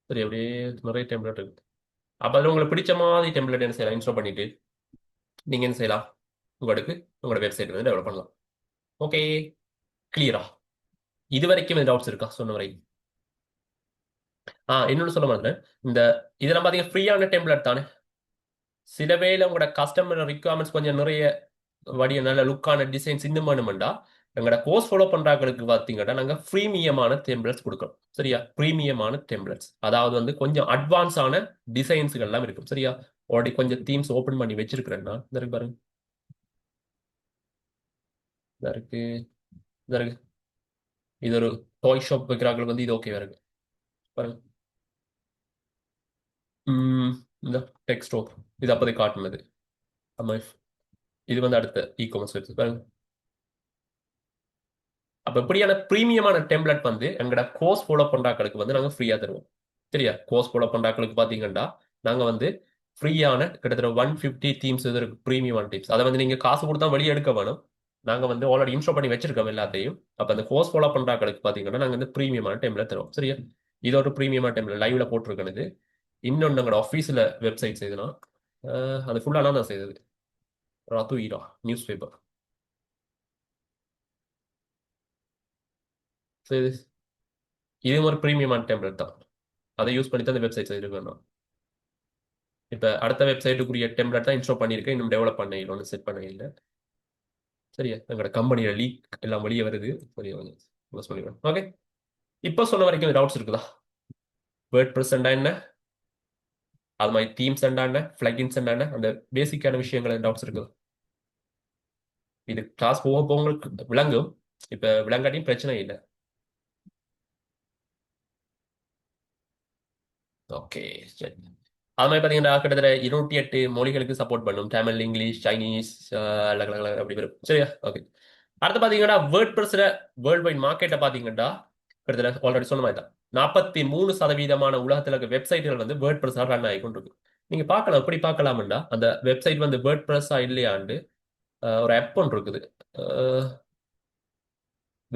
சரி, அப்படியே நிறைய டெம்ப்ளேட் இருக்கு. அப்போ அதில் உங்களுக்கு பிடிச்ச மாதிரி டெம்ப்ளேட் என்ன செய்யலாம், இன்ஸ்டால் பண்ணிட்டு நீங்கள் என்ன செய்யலாம், உங்களுக்கு உங்களோட வெப்சைட் வந்து டெவலப் பண்ணலாம். ஓகே, கிளியரா? இது வரைக்கும் இந்த டவுட்ஸ் இருக்கா சொன்ன வரை? இன்னொன்று சொல்ல மாதிரி, இந்த இதெல்லாம் பார்த்தீங்கன்னா ஃப்ரீயான டெம்ப்ளேட் தானே. சில வேளை உங்களோட கஸ்டமர் ரிக்வயர்மெண்ட்ஸ் கொஞ்சம் நிறைய வடிய நல்ல லுக்கான டிசைன்ஸ் இன்னும் வேணுமெண்டா எங்களோட கோர்ஸ் ஃபாலோ பண்றாங்களுக்கு பார்த்தீங்கன்னா நாங்கள் ப்ரீமியமான டெம்ப்ளேட்ஸ் கொடுக்குறோம். சரியா? ப்ரீமியமான டெம்ப்ளேட்ஸ் அதாவது வந்து கொஞ்சம் அட்வான்ஸான டிசைன்ஸ்கள் எல்லாம் இருக்கும். சரியா? ஆல்ரெடி கொஞ்சம் தீம்ஸ் ஓப்பன் பண்ணி வச்சிருக்கிறேன்னா இந்த இருக்கு பாருங்க, இந்த இருக்கு, இந்த இருக்கு. இது ஒரு டாய் ஷாப் வைக்கிறாங்களுக்கு வந்து இது ஓகேவா இருக்கு பாருங்க. இந்த டெக்ஸ்டோ இது அப்போதை காட்டுனது. ஆமா, இது வந்து அடுத்த இ காமர்ஸ் வெப்சைட் பாருங்க. அப்ப இப்படியான பிரீமியமான டெம்ப்ளேட் வந்து எங்களோட கோர்ஸ் ஃபாலோ பண்றாக்களுக்கு வந்து நாங்க ஃப்ரீயா தருவோம். சரியா? கோர்ஸ் ஃபாலோ பண்றாக்களுக்கு பாத்தீங்கன்னா நாங்க வந்து ஃப்ரீயான கிட்டத்தட்ட 150 தீம்ஸ் இது இருக்கு, பிரீமியமான டீம்ஸ். அதை வந்து நீங்க காசு கொடுத்தா வெளியே எடுக்க வேணும். நாங்க வந்து ஆல்ரெடி இன்ஸ்டால் பண்ணி வச்சிருக்கோம் எல்லாத்தையும். அப்ப அந்த கோர்ஸ் ஃபாலோ பண்றாக்களுக்கு பாத்தீங்கன்னா நாங்க வந்து பிரீமியமான டெம்ப்ளேட் தருவோம். சரியா? இது ஒரு பிரீமியமான டெம்ப்ளேட் லைவ்ல போட்டிருக்கிறது. இன்னொன்று எங்களோட ஆஃபீஸில் வெப்சைட் செய்தனா அது ஃபுல்லாக நான் தான் செய்தது. ராத்து ஈரா நியூஸ் பேப்பர். சரி, இது ஒரு பிரீமியமான டெம்ப்ளேட் தான். அதை யூஸ் பண்ணி தான் இந்த வெப்சைட் செய்திருக்கேன் நான். இப்போ அடுத்த வெப்சைட்டுக்குரிய டெம்ப்ளேட் தான் இன்ஸ்டால் பண்ணியிருக்கேன். இன்னும் டெவலப் பண்ண இல்லை, ஒன்றும் செட் பண்ண இல்லை. சரியா? எங்களோட கம்பெனியோட லீக் எல்லாம் வெளியே வருது. சரியா? யூஸ் பண்ணிடுவேன். ஓகே, இப்போ சொன்ன வரைக்கும் டவுட்ஸ் இருக்குதா? வேர்ட் ப்ரெஸ் என்ன, அது மாதிரி தீம்ஸ் என்ன, ஃபிளகின்ஸ் என்ன, அந்த பேசிக்கான விஷயங்கள் டவுட்ஸ் இருக்குதா? இது கிளாஸ் போக போக உங்களுக்கு விளங்கும். இப்போ விளங்காட்டியும் பிரச்சனை இல்லை. ஓகே, சரி. அது மாதிரி பார்த்தீங்கன்னா கிட்டத்தட்ட 208 மொழிகளுக்கு சப்போர்ட் பண்ணும். தமிழ், இங்கிலீஷ், சைனீஸ், அப்படி வரும். சரியா? ஓகே. அடுத்து பார்த்தீங்கன்னா வேர்ட் ப்ரெஸ்ல வேர்ல்ட் வைட் மார்க்கெட்டை பார்த்தீங்கன்னா கிட்டத்தட்ட ஆல்ரெடி சொன்ன மாதிரி தான் 43% உலகத்தில் இருக்க வெப்சைட்டுகள் வந்து வேர்ட் ப்ரெஸ் ரன் ஆகி கொண்டு இருக்கு. நீங்க பார்க்கலாம், எப்படி பார்க்கலாம்டா அந்த வெப்சைட் வந்து வேர்ட் ப்ரெஸ்ஸா இல்லையாண்டு ஒரு ஆப் ஒன்று இருக்குது.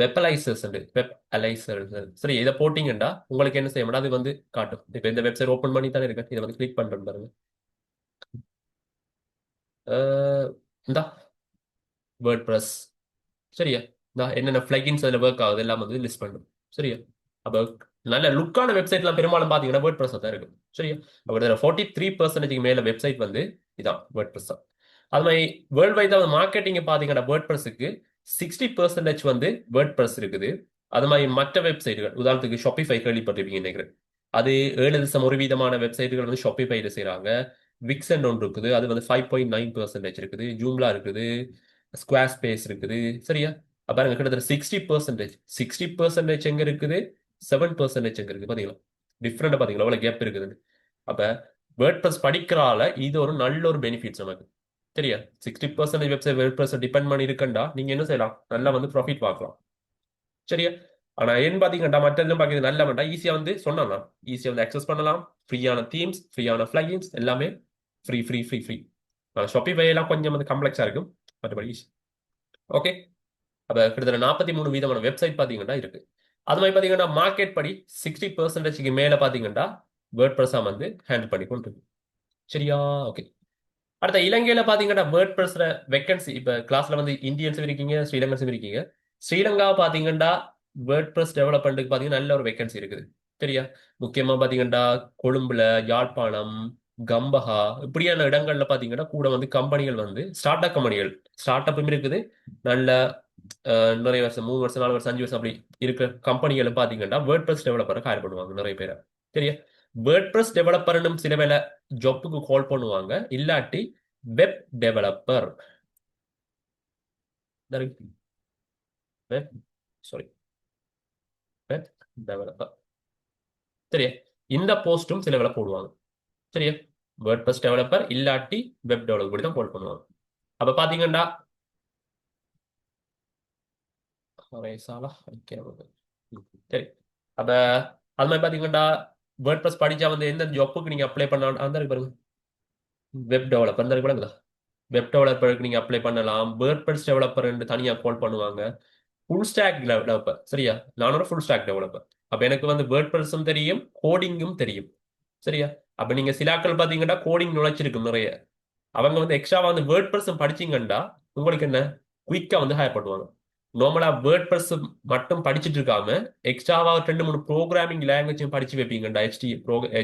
வெப்பலைசர்ஸ் வெப் அலைசர். சரி, இதை போட்டீங்கன்னா உங்களுக்கு என்ன செய்யணும், அது வந்து காட்டும். இப்போ இந்த வெப்சைட் ஓப்பன் பண்ணி தானே இருக்கு, இதை வந்து கிளிக் பண்றேன் பாருங்க. இந்த வேர்ட் ப்ரெஸ். சரியா? இந்த என்னென்ன ஃபிளகின்ஸ் அதில் ஒர்க் ஆகுது எல்லாம் வந்து லிஸ்ட் பண்ணும். சரியா? அப்போ நல்ல லுக்கான வெப்சைட்லாம் பெரும்பாலும் பார்த்தீங்கன்னா வேர்ட் ப்ரெஸ் தான் இருக்கும். சரியா? அப்போ 43% மேல வெப்சைட் வந்து இதான் வேர்ட் ப்ரெஸ் தான். அது மாதிரி வேர்ல்டு வைட் மார்க்கெட்டிங் பார்த்தீங்கன்னா வேர்ட் ப்ரெஸ்ஸுக்கு 60% வந்து வேர்ட் ப்ரெஸ் இருக்குது. அது மாதிரி மற்ற வெப்சைட்டுகள் உதாரணத்துக்கு ஷாப்பிஃபை கேள்விப்பட்டிருப்பீங்க நினைக்கிறேன். அது 7.1% வெப்சைட்டுகள் வந்து ஷாப்பிஃபைல செய்கிறாங்க. விக்சன் ஒன்று இருக்குது, அது வந்து 5.9% இருக்குது. ஜூம்லா இருக்குது, ஸ்கொயர் ஸ்பேஸ் இருக்குது. சரியா? பாருங்க கிட்டத்தட்ட 60% எங்க இருக்குது, 7% எங்க இருக்குது பாத்தீங்களா? டிஃப்ரெண்ட் பாத்தீங்களா எவ்வளவு கேப் இருக்குதுன்னு. அப்ப வேர்ட் ப்ரெஸ் படிக்கிறால இது ஒரு நல்ல ஒரு பெனிஃபிட்ஸ் நமக்கு. சரியா? 60% வெப்சைட் வேர்ட் ப்ரெஸ் டிபெண்ட் பண்ணி இருக்கண்டா நீங்க என்ன செய்யலாம், நல்லா வந்து ப்ராஃபிட் பார்க்கலாம். சரியா? ஆனா ஏன் பாத்தீங்கன்னா மற்றெல்லாம் பாக்கிறது நல்ல வேண்டாம், ஈஸியா வந்து சொன்னலாம், ஈஸியா வந்து அக்சஸ் பண்ணலாம். ஃப்ரீயான தீம்ஸ், ஃப்ரீயான பிளகின்ஸ் எல்லாமே free free free free. Shopify எல்லாம் கொஞ்சம் வந்து காம்ப்ளெக்ஸா இருக்கும், மற்றபடி ஓகே. அப்ப கிட்டத்தட்ட 43 வெப்சைட் பாத்தீங்கன்னா இருக்கு. அது மாதிரி பாத்தீங்கன்னா மார்க்கெட் படி 60% மேல பாத்தீங்கன்னா வேர்ட் ப்ரெஸ்ஸா வந்து ஹேண்டில் பண்ணி கொண்டு இருக்கு. சரியா? ஓகே. அடுத்த இலங்கையில பாத்தீங்கன்னா வேர்ட் ப்ரெஸ்ல வேகன்சி இப்ப கிளாஸ்ல வந்து இந்தியன்ஸும் இருக்கீங்க, ஸ்ரீலங்கன்ஸும் இருக்கீங்க. ஸ்ரீலங்கா பாத்தீங்கன்னா வேர்ட் ப்ரெஸ் டெவலப்மெண்ட்டுக்கு பாத்தீங்கன்னா நல்ல ஒரு வேகன்சி இருக்குது. சரியா? முக்கியமா பாத்தீங்கன்னா கொழும்புல, யாழ்ப்பாணம், கம்பஹா இப்படியான இடங்கள்ல பாத்தீங்கன்னா கூட வந்து கம்பெனிகள் வந்து ஸ்டார்ட் அப் கம்பெனிகள், ஸ்டார்ட் அப்பும் இருக்குது. நல்ல நிறைய வருஷம் 3 வருஷம் 4 வருஷம் 5 வருஷம் அப்படி இருக்கிற கம்பெனிகளை பாத்தீங்கன்னா வேர்ட் ப்ரெஸ் டெவலப்பரை ஹையர் பண்ணுவாங்க நிறைய பேரை. சரியா? வேர்ட் ப்ரெஸ் டெவலப்பர்னும் சில வேலை ஜாப்புக்கு கால் பண்ணுவாங்க, இல்லாட்டி web developer. Web sorry web developer. சரியா, இந்த போஸ்ட்டும் சில வேலை போடுவாங்க. சரியா, வேர்ட்பிரஸ் டெவலப்பர் இல்லாட்டி வெப் டெவலப்பர் தான் கோட் பண்ணுவாங்க. அப்ப பாத்தீங்கன்னா சரி, அப்ப அது மாதிரி பாத்தீங்கன்னா வேர்ட்பிரஸ் படிச்சா வந்து எந்த ஜாப்புக்கு நீங்க அப்ளை பண்ண அந்த இருக்கு பாருங்க, வெப் டெவலப்பர் அந்த இருக்கு பாருங்களா, வெப் டெவலப்பருக்கு நீங்க அப்ளை பண்ணலாம். வேர்ட்பிரஸ் டெவலப்பர் தனியா கால் பண்ணுவாங்க. Full stock developer. சரியா, நான் ஒரு ஃபுல் ஸ்டாக் டெவலப்பர். அப்ப எனக்கு வந்து வேர்ட்பிரஸும் தெரியும், கோடிங்கும் தெரியும். சரியா, அப்ப நீங்க சிலாக்கள் பாத்தீங்கன்னா கோடிங் நுழைச்சிருக்கும் நிறைய. அவங்க வந்து எக்ஸ்ட்ரா வந்து வேர்ட்பிரஸ் படிச்சீங்கன்னா உங்களுக்கு என்ன குயிக்கா வந்து ஹையர் பண்ணுவாங்க. நார்மலா வேர்ட்பிரஸ் மட்டும் படிச்சுட்டு இருக்காம எக்ஸ்ட்ராவா 2 3 ப்ரோக்ராமிங் லாங்குவேஜ் படிச்சு வைப்பீங்கடா.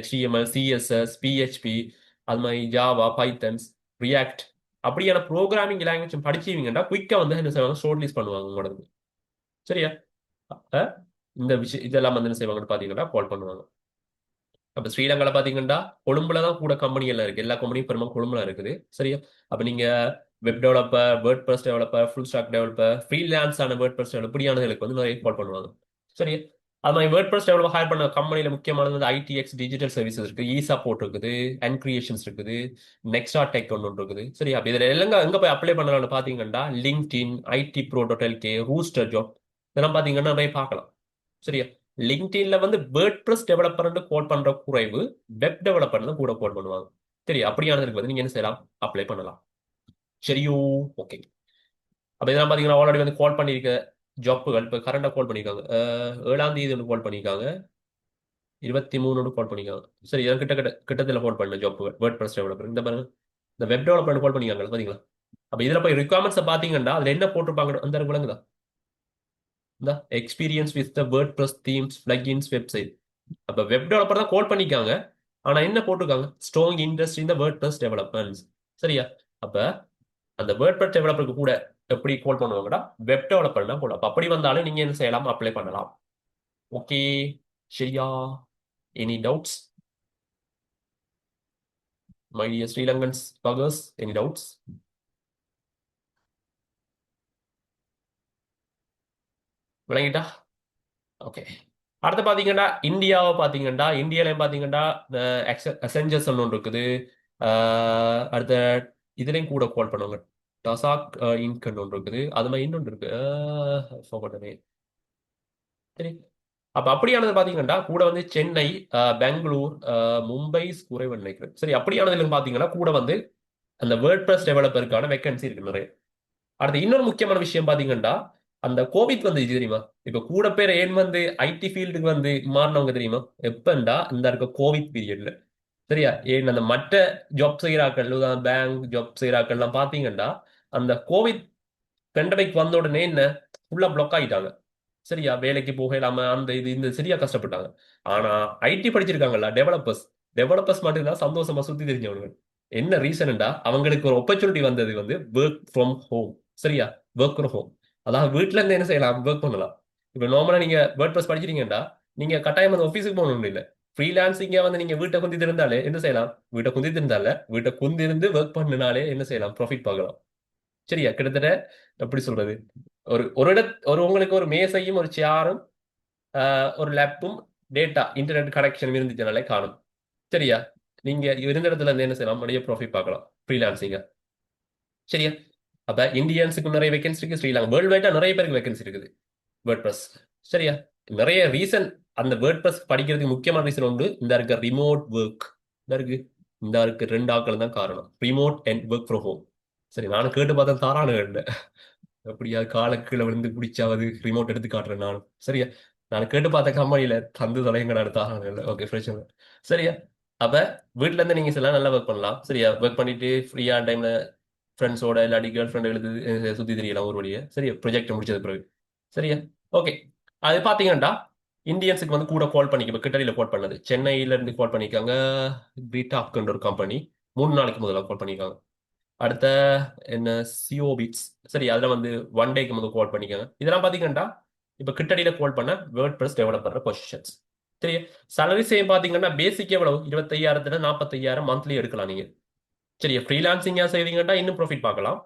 HTML, CSS, PHP, அது மாதிரி ஜாவா, பைத்தன்ஸ், ரியாக்ட் அப்படியான ப்ரோக்ராமிங் லாங்குவேஜ் படிச்சீங்கன்னா குயிக்கா வந்து என்ன செய்வாங்க, ஷோர்ட் லிஸ்ட் பண்ணுவாங்க உங்களுக்கு. சரியா, அப்ப இந்த விஷயம் இதெல்லாம் வந்து என்ன செய்வாங்கன்னு பாத்தீங்கன்னா கால் பண்ணுவாங்க. அப்ப ஸ்ரீலங்கால பாத்தீங்கன்னா கொழும்புல தான் கூட கம்பெனி எல்லாம் இருக்கு. எல்லா கம்பெனியும் பெரும்பாலும் கொழும்புல இருக்குது. சரியா, அப்ப நீங்க web developer, WordPress developer, full stock developer, freelance ஆன வேர்ட்பிரஸ் டெவலப்பர் இப்படியானதுக்கு வந்து நிறைய கால் பண்ணுவாங்க. சரியா, அது மாதிரி வேர்ட்பிரஸ் டெவலப்பர் ஹையர் பண்ண கம்பெனில முக்கியமானது வந்து ITX டிஜிட்டல் சர்வீசஸ் இருக்கு, சப்போர்ட் இருக்குது, அண்ட் கிரியேஷன்ஸ் இருக்குது, நெக்ஸ்டா டெக் ஒன்று இருக்குது. சரியா, அப்ப இதுல எல்லாம் எங்க போய் அப்ளை பண்ணலாம்னு பாத்தீங்கன்னா LinkedIn, IT Pro.lk, rooster job இதெல்லாம் பாத்தீங்கன்னா நிறைய பார்க்கலாம். சரியா, லிங்க்டின்ல வந்து வேர்ட்பிரஸ் டெவலப்பர் கோட் பண்ற குறைவு, வெப் டெவலப்பர் கூட கோட் பண்ணுவாங்க. சரி, அப்படியானதுக்கு வந்து நீங்க என்ன செய்யலாம், அப்ளை பண்ணலாம். சரியோ, ஓகே. அப்ப இதெல்லாம் பாத்தீங்கன்னா ஆல்ரெடி வந்து கால் பண்ணிருக்க ஜாப்புகள் இப்ப கரண்டா கால் பண்ணிருக்காங்க. 7ஆம் தேதி ஒன்று கால் பண்ணிருக்காங்க, 23 கால் பண்ணிருக்காங்க. சரி, இதான் கிட்டத்தில் கால் பண்ண ஜாப்புகள் வேர்ட்பிரஸ் டெவலப்பர். இந்த பாருங்க, இந்த வெப் டெவலப்பர் கால் பண்ணிருக்காங்க பாத்தீங்களா. அப்ப இதுல போய் ரிக்வயர்மெண்ட்ஸ் பாத்தீங்கன்னா அதுல என்ன போட்டிருப்பாங்க அந்த விளங்குதா, இந்த experience with the WordPress themes, plugins, website. அப்ப வெப் டெவலப்பர் தான் கோட் பண்ணிக்காங்க. ஆனா என்ன போட்டிருக்காங்க, strong interest in the WordPress developments. சரியா, அப்ப அந்த வேர்ட்பிரஸ் டெவலப்பருக்கு கூட எப்படி கோட் பண்ணுவாங்கடா, வெப் டெவலப்பர் தான் போடும். அப்ப அப்படி வந்தாலும் நீங்க என்ன செய்யலாம், அப்ளை பண்ணலாம். ஓகே, சரியா, any doubts my dear Sri Lankans பகர்ஸ், any doubts? விளங்கிட்டா? ஓகே. அடுத்து பாத்தீங்கன்னா இந்தியாவை பாத்தீங்கன்னா இந்தியால பாத்தீங்கன்னா அசெஞ்சர்ஸ் ஒன்று இருக்குது. அடுத்த இதுலயும் கூட கால் பண்ணுவாங்க, டசாக் இன்க் ஒன்று இருக்குது. அது மாதிரி இன்னொன்று இருக்கு, forgot the name. சரி, அப்ப அப்படியானது பாத்தீங்கன்னா கூட வந்து சென்னை, பெங்களூர், மும்பை குறைவு நினைக்கிறேன். சரி, அப்படியானதுல பாத்தீங்கன்னா கூட வந்து அந்த வேர்ட்பிரஸ் டெவலப்பருக்கான வேகன்சி இருக்கு நிறைய. அடுத்து இன்னொரு முக்கியமான விஷயம் பாத்தீங்கன்னா அந்த கோவிட் வந்து தெரியுமா, இப்ப கூட பேர் ஏன் வந்து IT ஃபீல்டுக்கு வந்து மாறினவங்க தெரியுமா, எப்பண்டா இந்த இருக்க கோவிட் பீரியட்ல. சரியா, ஏன் அந்த மற்ற ஜாப் செய்யறாக்கள், பேங்க் ஜாப் செய்யறாக்கள் எல்லாம் பாத்தீங்கன்னா அந்த கோவிட் பெண்டமிக் வந்த உடனே என்ன ஃபுல்லா பிளாக் ஆயிட்டாங்க. சரியா, வேலைக்கு போக இல்லாம அந்த இது இந்த சரியா கஷ்டப்பட்டாங்க. ஆனா IT படிச்சிருக்காங்கல்ல டெவலப்பர்ஸ், டெவலப்பர்ஸ் மட்டும்தான் சந்தோஷமா சுத்தி தெரிஞ்சவங்க. என்ன ரீசன்டா அவங்களுக்கு ஒரு opportunity வந்தது வந்து ஒர்க் ஃப்ரம் ஹோம். சரியா, ஒர்க் ஃப்ரம் ஹோம், அதாவது வீட்ல இருந்து என்ன செய்யலாம், ஒர்க் பண்ணலாம். இப்ப நார்மலா நீங்க வேர்ட்பிரஸ் படிச்சிருக்கீங்கன்னா நீங்க கட்டாயம் அந்த ஆஃபீஸுக்கு போகணும் இல்ல. ஃப்ரீலான்சிங்கா வந்து நீங்க வீட்டை குந்திட்டு இருந்தாலே என்ன செய்யலாம், வீட்டை குந்திட்டு இருந்தால வீட்டை குந்திருந்து ஒர்க் பண்ணினாலே என்ன செய்யலாம், ப்ராஃபிட் பார்க்கலாம். சரியா, கிட்டத்தட்ட எப்படி சொல்றது, ஒரு உங்களுக்கு ஒரு மேசையும் ஒரு சேரும் ஒரு லேப்பும் டேட்டா இன்டர்நெட் கனெக்ஷன் இருந்துச்சுனாலே காணும். சரியா, நீங்க இருந்த இடத்துல இருந்து என்ன செய்யலாம், நிறைய ப்ராஃபிட் பார்க்கலாம் ஃப்ரீலான்சிங்க. சரியா, அப்ப இந்தியன்ஸுக்கு நிறைய வேகன்சி இருக்கு, ஸ்ரீலங்கா வேர்ல்டு வைடா நிறைய பேருக்கு வேகன்சி இருக்குது வேர்ட்பிரஸ். சரியா, நிறைய ரீசன் அந்த வேர்ட்பிரஸ் படிக்கிறதுக்கு முக்கியமான ரீசன் உண்டு, இந்த இருக்க ரிமோட் ஒர்க். இந்த இருக்கு, இந்த இருக்கு 2 ஆட்கள் தான் காரணம், remote and work from home. சரி, நானும் கேட்டு பார்த்தேன், தாராள எப்படியா காலக்கீழ விழுந்து பிடிச்சாவது ரிமோட் எடுத்து காட்டுறேன் நான். சரியா, நான் கேட்டு பார்த்த கம்பெனியில தந்து தொலைங்கடா எடுத்தாங்க. ஓகே, பிரச்சனை இல்லை. சரியா, அப்ப வீட்ல இருந்து நீங்க சில நல்லா ஒர்க் பண்ணலாம். சரியா, ஒர்க் பண்ணிட்டு ஃப்ரீயா டைம்ல ஃப்ரெண்ட்ஸோட இல்லாட்டி கேர்ள் ஃப்ரெண்ட் எழுது சுத்தி தெரியலாம் ஒரு வழியை. சரியா, ப்ரொஜெக்ட் முடிச்சது பிறகு. சரியா, ஓகே. அது பாத்தீங்கன்னா இந்தியன்ஸுக்கு வந்து கூட கால் பண்ணிக்க கிட்டடியில கால் பண்ணது சென்னையில இருந்து கால் பண்ணிருக்காங்க, பீட்டாப்ன்ற ஒரு கம்பெனி 3 நாளைக்கு முதல்ல கால் பண்ணிருக்காங்க. அடுத்த என்ன சிஓபிட்ஸ். சரி, அதுல வந்து 1 டேக்கு முதல் கால் பண்ணிக்கோங்க. இதெல்லாம் பாத்தீங்கன்னா இப்ப கிட்டடியில கால் பண்ண வேர்ட்பிரஸ் டெவலப்பர் பொசிஷன்ஸ். சரி, salary சேம் பாத்தீங்கன்னா பேசிக் எவ்வளவு 25,000 40,000 மந்த்லி எடுக்கலாம் நீங்க. சரி, ஃப்ரீலான்சிங்கா செய்வீங்கன்னா இன்னும் ப்ராஃபிட் பார்க்கலாம்.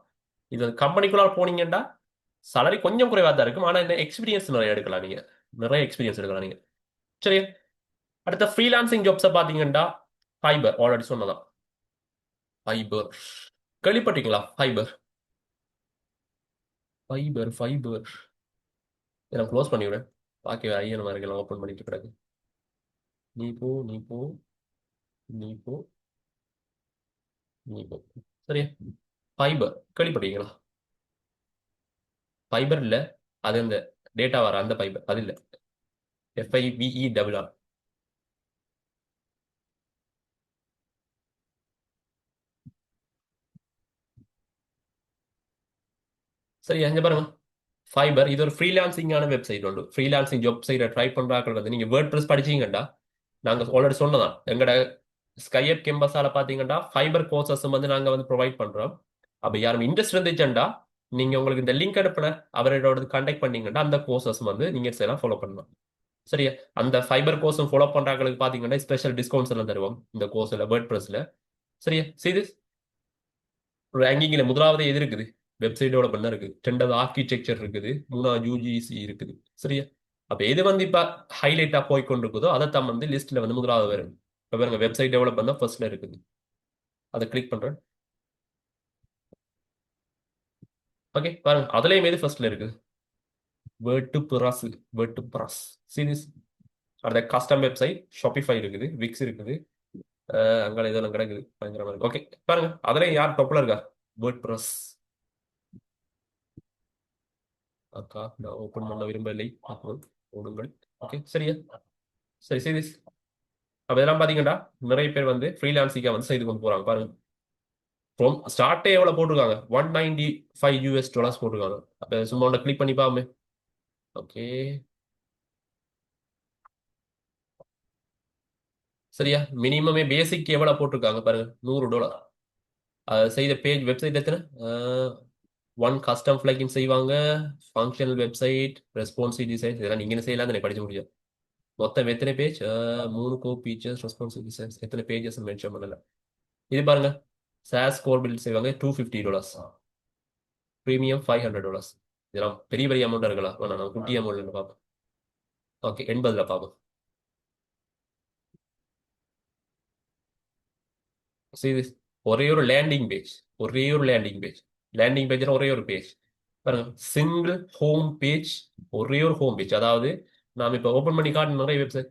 இது கம்பெனிக்குள்ள போனீங்கன்னா salary கொஞ்சம் குறைவா தான் இருக்கும். ஆனா என்ன எக்ஸ்பீரியன்ஸ் நிறைய எடுக்கலாம் நீங்க. நிறைய எக்ஸ்பீரியன்ஸ் எடுக்கலாம் நீங்க. சரி. அடுத்த ஃப்ரீலான்சிங் ஜாப்ஸை பார்த்தீங்கன்னா ஃபைபர் ஆல்ரெடி சொன்னதான். ஃபைபர் கேள்விப்பட்டீங்களா? ஃபைபர் ஃபைபர் ஃபைபர் இதை க்ளோஸ் பண்ணிவிடுறேன். பாக்கி ஐயன் மாதிரிலாம் ஓப்பன் பண்ணிட்டு கிடக்கு. நீ போ நீ போ நீ போ நீ போ. சரியா? ஃபைபர் கேள்விப்பட்டீங்களா? ஃபைபர் இல்ல, அது அந்த டேட்டா வர அந்த ஃபைபர் அது இல்ல. FIBERR. சரியா? இங்க பாருங்க. ஃபைபர் இது ஒரு ஃப்ரீலான்சிங்கான வெப்சைட் உண்டு. ஃப்ரீலான்சிங் ஜாப் செய்யற ட்ரை பண்றாக்கள் வந்து நீங்க வேர்ட் ப்ரெஸ் படிச்சீங்கடா, நாங்க ஆல்ரெடி சொன்னதான் எங்கட ஸ்கைஅப் கேம்பஸால பாத்தீங்கன்னா ஃபைபர் கோர்சஸ் வந்து நாங்க வந்து ப்ரொவைட் பண்றோம். அப்ப யாரும் இன்ட்ரெஸ்ட் இருந்துச்சுண்டா நீங்க உங்களுக்கு இந்த லிங்க் அனுப்புன அவரோட கான்டாக்ட் பண்ணீங்கன்னா அந்த கோர்சஸ் வந்து நீங்க எல்லாம் ஃபாலோ பண்ணலாம். சரியா? அந்த ஃபைபர் கோர்ஸும் ஃபாலோ பண்றாங்களுக்கு பாத்தீங்கன்னா ஸ்பெஷல் டிஸ்கவுண்ட்ஸ் எல்லாம் தருவோம் இந்த கோர்ஸ்ல வேர்ட் ப்ரெஸ்ல. சரியா? சரி. ரேங்கிங்ல முதலாவது எது இருக்குது? வெப்சைட் டெவலப்மெண்ட் தான் இருக்குது. ரெண்டாவது ஆர்கிடெக்சர் இருக்குது. மூணாவது யூஜிசி இருக்குது. சரியா? அப்ப எது வந்து இப்ப ஹைலைட்டா போய் கொண்டிருக்குதோ அதைத்தான் வந்து லிஸ்ட்ல வந்து முதலாவது வரும். இப்ப பாருங்க, வெப்சைட் டெவலப்மெண்ட் தான் ஃபர்ஸ்ட்ல இருக்குது. அதை கிளிக் பண்றேன். ஓகே பாருங்க, அதுலயும் எது ஃபர்ஸ்ட்ல இருக்குது? Word press. Word press series. அடுத்த கஸ்டம் வெப்சைட் ஷாப்பிஃபை இருக்குது, விக்ஸ் இருக்குது. அங்கே இதெல்லாம் கிடக்குது பயங்கரமா இருக்கு. ஓகே பாருங்க, அதுலயும் யார் டாப்ல இருக்கா? Word press. அக்கா நான் ஓப்பன் பண்ண விரும்பவில்லை. ஓடுங்கள். ஓகே சரியா? சரி சரி. அப்ப இதெல்லாம் பாத்தீங்கன்னா நிறைய பேர் வந்து ஃப்ரீலான்சிங்கா வந்து செய்து கொண்டு போறாங்க பாருங்க. ஃப்ரம் ஸ்டார்ட்டே எவ்வளவு போட்டிருக்காங்க? $195 போட்டிருக்காங்க. அப்ப சும்மா ஒன்று கிளிக் பண்ணி பாமே. ஓகே சரியா? மினிமமே பேசிக் எவ்வளவு போட்டிருக்காங்க பாருங்க, $100. செய்த பேஜ் வெப்சைட் எத்தனை? ஒன் கஸ்டம் ஃபிளக்கிங் செய்வாங்க, ஃபங்க்ஷனல் வெப்சைட், ரெஸ்பான்சிவ் டிசைன், இதெல்லாம் நீங்க என்ன செய்யலாம் தானே படிச்சு முடியும். மொத்தம் எத்தனை பேஜ்? 3 ஃபீச்சர்ஸ், ரெஸ்பான்சிவ் டிசைன்ஸ், எத்தனை பேஜஸ் மென்ஷன் பண்ணல. இது பாருங்க, சாஸ் கோர் பில்ட் செய்வாங்க $250, ப்ரீமியம் $500. இதெல்லாம் பெரிய பெரிய அமௌண்ட் இருக்கலாம். வேணா நான் குட்டி அமௌண்ட் பார்ப்போம். ஓகே 80 பார்ப்போம். சரி, ஒரே ஒரு லேண்டிங் பேஜ். ஒரே ஒரு லேண்டிங் பேஜ். லேண்டிங் பேஜ்ல ஒரே ஒரு பேஜ் பாருங்க. Single home page. ஒரே ஒரு ஹோம் பேஜ். அதாவது நாம் இப்போ ஓப்பன் பண்ணி காட்டு நிறைய வெப்சைட்,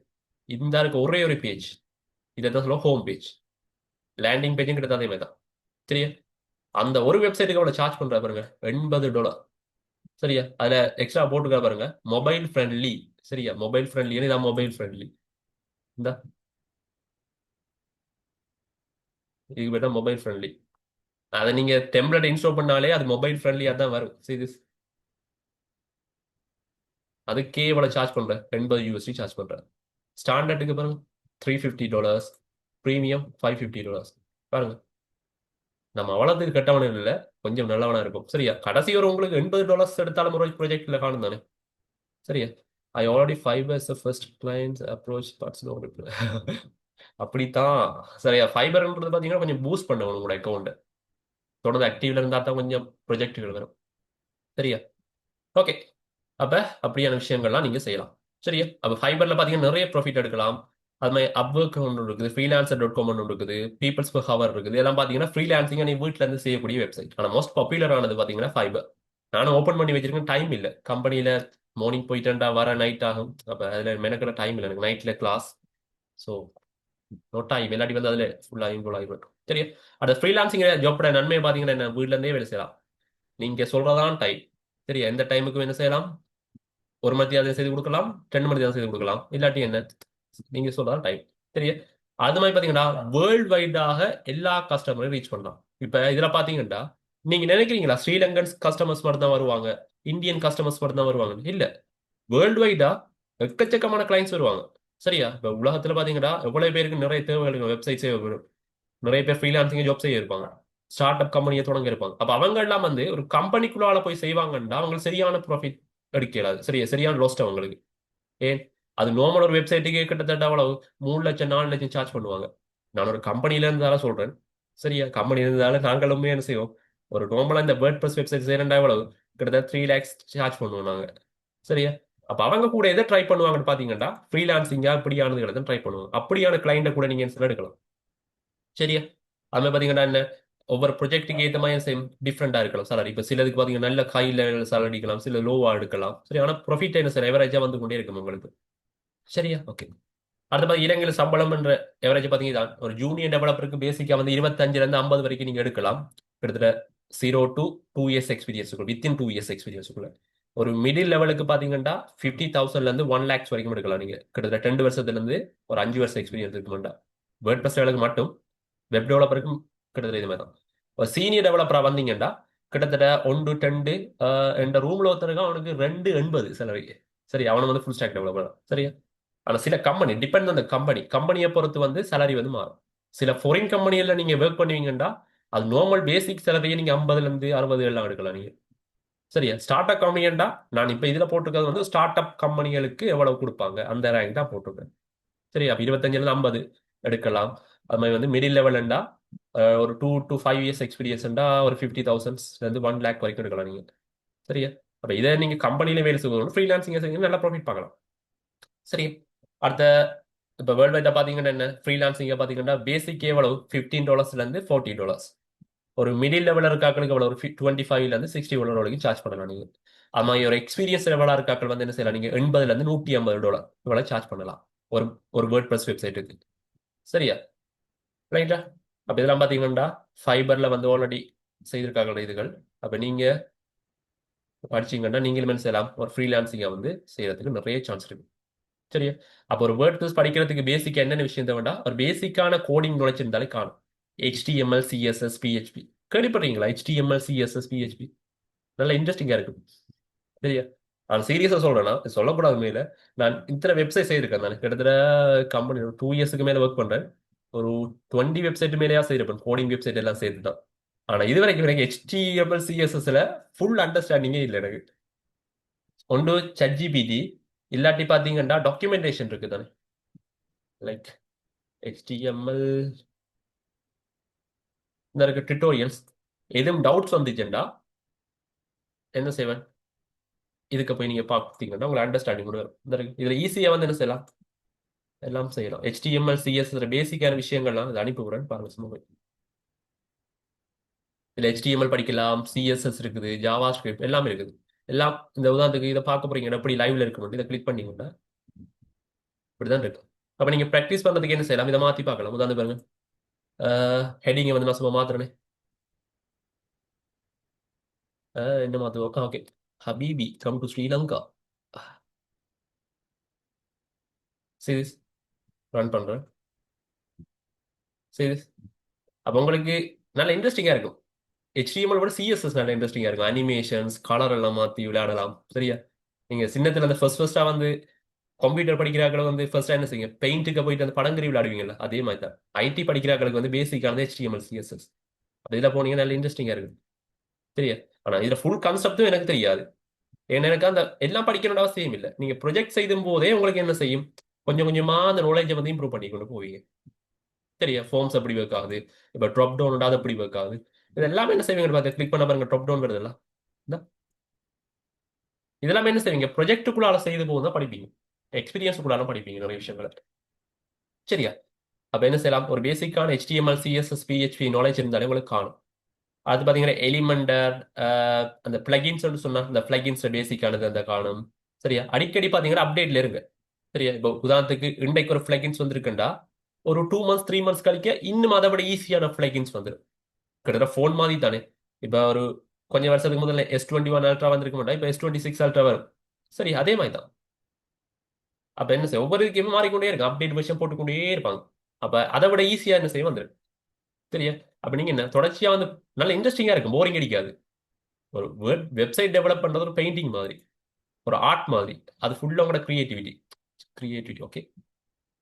இந்த இருக்க ஒரே ஒரு பேஜ் இதை தான் சொல்லுவோம் ஹோம் பேஜ். லேண்டிங் பேஜும் கிட்ட அதே மாதிரி தான். சரியா? அந்த ஒரு வெப்சைட்டுக்கு அவ்வளோ சார்ஜ் பண்றா பாருங்க, $80. சரியா? அதுல எக்ஸ்ட்ரா போட்டுக்கா பாருங்க, மொபைல் ஃப்ரெண்ட்லி. சரியா? மொபைல் ஃப்ரெண்ட்லி, இதான் மொபைல் ஃப்ரெண்ட்லி. இந்த இதுக்கு பேர் மொபைல் ஃப்ரெண்ட்லி. அதை நீங்க டெம்ப்ளேட் இன்ஸ்டால் பண்ணாலே அது மொபைல் ஃப்ரெண்ட்லியா தான் வரும். சரி, அதுக்கே இவ்வளவு சார்ஜ் பண்றேன், $80 சார்ஜ் பண்றேன். ஸ்டாண்டர்டுக்கு பாருங்க $350, ப்ரீமியம் $550. பாருங்க, நம்ம அவ்வளவுக்கு கெட்டவனும் இல்லை, கொஞ்சம் நல்லவனா இருக்கும். சரியா? கடைசி ஒரு உங்களுக்கு $80 எடுத்தாலும் ஒரு ப்ராஜெக்ட்ல காணும் தானே. சரியா? I already fibre first clients approach parts. அப்படித்தான். சரியா? ஃபைபர்ன்றது பாத்தீங்கன்னா கொஞ்சம் பூஸ்ட் பண்ணணும் உங்களோட அக்கௌண்ட். தொடர்ந்து ஆக்டிவ்ல இருந்தா தான் கொஞ்சம் ப்ரொஜெக்ட்கள் வரும். சரியா? ஓகே. அப்ப அப்படியான விஷயங்கள்லாம் நீங்க செய்யலாம். சரியா? அப்ப ஃபைபர்ல பாத்தீங்கன்னா நிறைய ப்ராஃபிட் எடுக்கலாம். அது மாதிரி அப்வொர்க் ஒன்று இருக்குது, ஃப்ரீலான்சர்.com ஒன்று இருக்குது, பீப்பிள்ஸ் per ஹவர் இருக்குது. இதெல்லாம் பாத்தீங்கன்னா ஃப்ரீலான்சிங்கா நீ வீட்ல இருந்து செய்யக்கூடிய வெப்சைட். ஆனா மோஸ்ட் பாப்புலர் ஆனது பாத்தீங்கன்னா ஃபைபர். நானும் ஓப்பன் பண்ணி வச்சிருக்கேன், டைம் இல்லை. கம்பெனில மார்னிங் போயிட்டேன்டா வர நைட் ஆகும். அப்ப அதுல மெனக்கிற டைம் இல்லை எனக்கு, நைட்ல கிளாஸ். So no time. இல்லாட்டி வந்து அதுல ஃபுல்லா இன்வால்வ் ஆகிடும். சரியா? அந்த ஃப்ரீலான்சிங் ஜாப்போட நன்மை பாத்தீங்கன்னா என்ன? வீட்ல இருந்தே வேலை செய்யலாம். நீங்க சொல்றதான் டைம். சரியா? எந்த டைமுக்கும் என்ன செய்யலாம்? 1 மணி நேரம் செய்து கொடுக்கலாம், 2 மணி நேரம் செய்து கொடுக்கலாம். இல்லாட்டி என்ன, நீங்க சொல்றதான் டைம். சரியா? அது மாதிரி பாத்தீங்கன்னா வேர்ல்ட் வைடாக எல்லா கஸ்டமரையும் ரீச் பண்ணலாம். இப்ப இதுல பாத்தீங்கன்னா நீங்க நினைக்கிறீங்களா ஸ்ரீலங்கன் கஸ்டமர்ஸ் மட்டும் தான் வருவாங்க, இந்தியன் கஸ்டமர்ஸ் மட்டும் தான் வருவாங்க? இல்ல, வேர்ல்டு வைடா எக்கச்சக்கமான கிளைண்ட்ஸ் வருவாங்க. சரியா? இப்ப உலகத்துல பாத்தீங்கன்னா எவ்வளவு பேருக்கு நிறைய தேவைகள், வெப்சைட் வரும். நிறைய பேர் ஃப்ரீலான்சிங் ஜாப் செய்ய இருப்பாங்க, ஸ்டார்ட் அப் கம்பெனியை தொடங்க இருப்பாங்க. அப்ப அவங்க எல்லாம் வந்து ஒரு கம்பெனிக்குள்ளால போய் செய்வாங்கன்னா அவங்களுக்கு சரியான ப்ராஃபிட் எடுக்கலாது. சரியா? சரியான லாஸ்ட் அவங்களுக்கு. ஏன்? அது நார்மல் ஒரு வெப்சைட்டுக்கு கிட்டத்தட்ட அவ்வளவு 3 லட்சம் 4 லட்சம் சார்ஜ் பண்ணுவாங்க. நான் ஒரு கம்பெனில இருந்தாலும் சொல்றேன். சரியா? கம்பெனி இருந்தாலும் நாங்களுமே என்ன செய்வோம், ஒரு நார்மலா இந்த வேர்ட் ப்ரெஸ் வெப்சைட் செய்யறா எவ்வளவு கிட்டத்தட்ட 3 lakhs சார்ஜ் பண்ணுவோம் நாங்க. சரியா? அப்ப அவங்க கூட எதை ட்ரை பண்ணுவாங்கன்னு பாத்தீங்கன்னா ஃப்ரீலான்சிங்கா இப்படியானதுகளை தான் ட்ரை பண்ணுவாங்க. அப்படியான கிளைண்ட கூட நீங்க எடுக்கலாம். சரியா? அது மாதிரி பாத்தீங்கன்னா என்ன, ஒவ்வொரு ப்ரொஜெக்ட்டுக்கு ஏற்ற மாதிரி சேம் டிஃப்ரெண்டா இருக்கலாம் சாலரி. இப்ப சிலதுக்கு பாத்தீங்கன்னா நல்ல ஹை லெவல் சாலரி எடுக்கலாம், சில லோவா எடுக்கலாம். சரி, ஆனா ப்ராஃபிட் என்ன சார் எவரேஜா வந்து கொண்டே இருக்கும் உங்களுக்கு. சரியா? ஓகே. அடுத்த மாதிரி இலங்கையில் சம்பளம் என்ற எவரேஜ் பாத்தீங்கன்னா ஒரு ஜூனியர் டெவலப்பருக்கு பேசிக்கா வந்து 25ல இருந்து 50 வரைக்கும் நீங்க எடுக்கலாம். கிட்டத்தட்ட 0 to 2 years experience within 2 years எக்ஸ்பீரியன்ஸுக்குள்ள. ஒரு மிடில் லெவலுக்கு பாத்தீங்கன்னா 50,000ல இருந்து 1 lakhs வரைக்கும் எடுக்கலாம் நீங்க. கிட்டத்தட்ட 2 வருஷத்துல இருந்து ஒரு 5 வருஷம் எக்ஸ்பீரியன்ஸ் இருக்குமாண்டா. வேர்ட் பிளஸ் லெவலுக்கு மட்டும். வெப் டெவலப்பருக்கும் கிட்டத்தட்ட இது மாதிரி தான். ஒரு சீனியர் டெவலப்பரா வந்தீங்கன்னா கிட்டத்தட்ட 1 to 2 என்ற ரூம்ல ஒருத்தருக்கு அவனுக்கு 280 salary. சரி, அவனு வந்து ஃபுல் ஸ்டாக் டெவலப்பர். சரியா? ஆனா சில கம்பெனி டிபெண்ட் அந்த கம்பெனியை பொறுத்து வந்து salary வந்து மாறும். சில ஃபாரின் கம்பெனியில நீங்க ஒர்க் பண்ணுவீங்கன்னா அது நார்மல் பேசிக் சேலரியை நீங்க 50ல இருந்து 60 எல்லாம் எடுக்கலாம் நீங்க. சரியா? ஸ்டார்ட் அப் கம்பெனிண்டா நான் இப்ப இதுல போட்டிருக்கிறது வந்து ஸ்டார்ட் அப் கம்பெனிகளுக்கு எவ்வளவு கொடுப்பாங்க அந்த ரேங்க் தான் போட்டிருக்கேன். சரி, அப்ப 25ல இருந்து 50 எடுக்கலாம். அது மாதிரி வந்து மிடில் லெவல்ண்டா ஒரு 2 to 5 years எக்ஸ்பீரியன்ஸ்ண்டா ஒரு 50,000ல இருந்து 1 lakh வரைக்கும் எடுக்கலாம் நீங்க. சரியா? அப்ப இதை நீங்க கம்பெனில வேலை செய்யணும், ஃப்ரீலான்சிங் செய்யணும், நல்லா ப்ராஃபிட் பார்க்கலாம். சரி, அடுத்த இப்ப வேர்ல்டு வைடா பாத்தீங்கன்னா என்ன, ஃப்ரீலான்சிங்க பாத்தீங்கன்னா பேசிக் எவ்வளவு $15ல இருந்து $40. ஒரு மிடில் லெவலில் இருக்காக்களுக்கு எவ்வளவு ஒரு 25ல இருந்து $60 வரைக்கும் சார்ஜ் பண்ணலாம் நீங்க. ஆமா, ஒரு எக்ஸ்பீரியன்ஸ் லெவலா இருக்காக்கள் வந்து என்ன செய்யலாம், நீங்க $80ல இருந்து $150 இவ்வளவு சார்ஜ் பண்ணலாம் ஒரு ஒரு வேர்ட் பிளஸ் வெப்சைட்டுக்கு. சரியா? ரைட்டா? அப்ப இதெல்லாம் பாத்தீங்கன்னா ஃபைபர்ல வந்து ஆல்ரெடி செய்திருக்காங்க இதுகள். அப்ப நீங்க படிச்சீங்கன்னா நீங்களுமே செய்யலாம், ஒரு ஃப்ரீலான்சிங்கை வந்து செய்யறதுக்கு நிறைய சான்ஸ் இருக்கு. சரியா? அப்போ ஒரு வேர்ட் ப்ளஸ் படிக்கிறதுக்கு பேசிக்கா என்னென்ன விஷயம் தேவைண்டா, ஒரு பேசிக்கான கோடிங் நுழைச்சிருந்தாலே காணும். HTML CSS PHP கேள்விப்படுறீங்களா? HTML CSS PHP நல்ல இன்ட்ரெஸ்டிங்கா இருக்கு. சரியா? நான் சீரியஸா சொல்றேன்னா சொல்லக்கூடாது மேல. நான் இத்தனை வெப்சைட் செய்திருக்கேன். நான் கிட்டத்தட்ட கம்பெனி 2 yearsக்கு மேல ஒர்க் பண்றேன். ஒரு 20 வெப்சைட் மேலேயா செய்திருப்பேன், கோடிங் வெப்சைட் எல்லாம் சேர்த்து தான். ஆனா இது வரைக்கும் எனக்கு HTML CSSல ஃபுல் அண்டர்ஸ்டாண்டிங்கே இல்லை எனக்கு. ஒன்று ChatGPT, இல்லாட்டி பாத்தீங்கன்னா டாக்குமெண்டேஷன் இருக்கு தானே, லைக் HTML இந்த இருக்க டுட்டோரியல்ஸ். எதுவும் டவுட்ஸ் வந்துச்சுன்னா என்ன செய்வேன், இதுக்கு போய் நீங்க பார்த்தீங்கன்னா உங்களுக்கு அண்டர்ஸ்டாண்டிங் கூட வரும். இதுல ஈஸியா வந்து என்ன செய்யலாம், எல்லாம் செய்யலாம். HTML CSS பேசிக்கான விஷயங்கள்லாம் அது அனுப்பிவிடுறேன் பாருங்க சும்மா போய். இதுல HTML படிக்கலாம், CSS இருக்குது, ஜாவா ஸ்கிரிப்ட் எல்லாமே இருக்குது. எல்லாம் இந்த உதாரணத்துக்கு இதை பார்க்க போறீங்க எப்படி லைவ்ல இருக்கு, இதை கிளிக் பண்ணீங்கன்னா இப்படிதான் இருக்கு. அப்ப நீங்க ப்ராக்டிஸ் பண்றதுக்கு என்ன செய்யலாம், இதை மாத்தி பார்க்கலாம். உதாரணம் பாருங்க, ஹெடிங்கை வந்து நான் சும்மா மாத்துறேனே. என்ன மாத்துவோம்? Okay, ஹபீபி come to Sri Lanka. சரி, ரன் பண்றேன். சரி, அப்ப உங்களுக்கு நல்ல இன்ட்ரெஸ்டிங்கா இருக்கும். HTML விட CSS நல்ல இன்ட்ரெஸ்டிங்கா இருக்கும். அனிமேஷன்ஸ் கலர் எல்லாம் மாத்தி விளையாடலாம். சரியா? நீங்க சின்னத்துல அந்த ஃபர்ஸ்டா வந்து கம்ப்யூட்டர் படிக்கிறாக்கள் வந்து ஃபர்ஸ்டா என்ன செய்யுங்க, பெயிண்ட்டுக்கு போயிட்டு அந்த படங்கறி விளையாடுவீங்கல்ல, அதே மாதிரி தான் IT படிக்கிறாக்களுக்கு வந்து பேசிக்கானது HTML CSS. அப்ப இதுல போனீங்க நல்ல இன்ட்ரெஸ்டிங்கா இருக்கும். சரியா? ஆனா இதுல ஃபுல் கான்செப்டும் எனக்கு தெரியாது. ஏன்னா எனக்கு அந்த எல்லாம் படிக்கணும்னு அவசியம் இல்லை. நீங்க ப்ரொஜெக்ட் செய்யும் போதே உங்களுக்கு என்ன செய்யும், கொஞ்சம் கொஞ்சமா அந்த நாலேஜை வந்து இம்ப்ரூவ் பண்ணி கொண்டு போவீங்க. சரியா? ஃபார்ம்ஸ் எப்படி ஒர்க் ஆகுது, இப்ப ட்ராப் டவுன் அது எப்படி ஒர்க் ஆகுது, இது எல்லாமே என்ன செய்வீங்க பார்த்து கிளிக் பண்ண பாருங்க, ட்ராப் டவுன் வருதெல்லாம். இதெல்லாம் என்ன செய்வீங்க, ப்ரொஜெக்டுக்குள்ளால செய்து போது தான் படிப்பீங்க, எக்ஸ்பீரியன்ஸுக்குள்ளால படிப்பீங்க நிறைய விஷயங்களை. சரியா? அப்ப என்ன செய்யலாம், ஒரு பேசிக்கான HTML CSS PHP நாலேஜ் இருந்தாலே உங்களுக்கு காணும். அது பாத்தீங்கன்னா எலிமெண்டர், அந்த பிளகின்ஸ் சொன்னா அந்த பிளகின்ஸ் பேசிக்கானது அந்த காணும். சரியா? அடிக்கடி பாத்தீங்கன்னா அப்டேட்ல இருங்க. சரியா? இப்போ உதாரணத்துக்கு இன்றைக்கு ஒரு பிளகின்ஸ் வந்திருக்குண்டா ஒரு 2 months 3 months கழிக்க இன்னும் அதை விட ஈஸியான பிளகின்ஸ் வந்துடும். கிட்டத்தட்ட ஃபோன் மாதிரி தானே. இப்போ ஒரு கொஞ்சம் வருஷத்துக்கு முதல்ல S21 Ultra வந்திருக்க மாட்டா, இப்போ S26 Ultra வரும். சரி, அதே மாதிரி தான். அப்ப என்ன செய்யும், ஒவ்வொரு கேமும் மாறிக்கொண்டே இருக்கும், அப்டேட் விஷயம் போட்டுக்கொண்டே இருப்பாங்க. அப்ப அதை விட ஈஸியா என்ன செய்யும் வந்துடும். சரியா? அப்ப நீங்க என்ன தொடர்ச்சியா வந்து நல்ல இன்ட்ரெஸ்டிங்கா இருக்கும், போரிங் அடிக்காது. ஒரு வெப்சைட் டெவலப் பண்றது ஒரு பெயிண்டிங் மாதிரி, ஒரு ஆர்ட் மாதிரி. அது ஃபுல்லா உங்களோட creativity. Okay,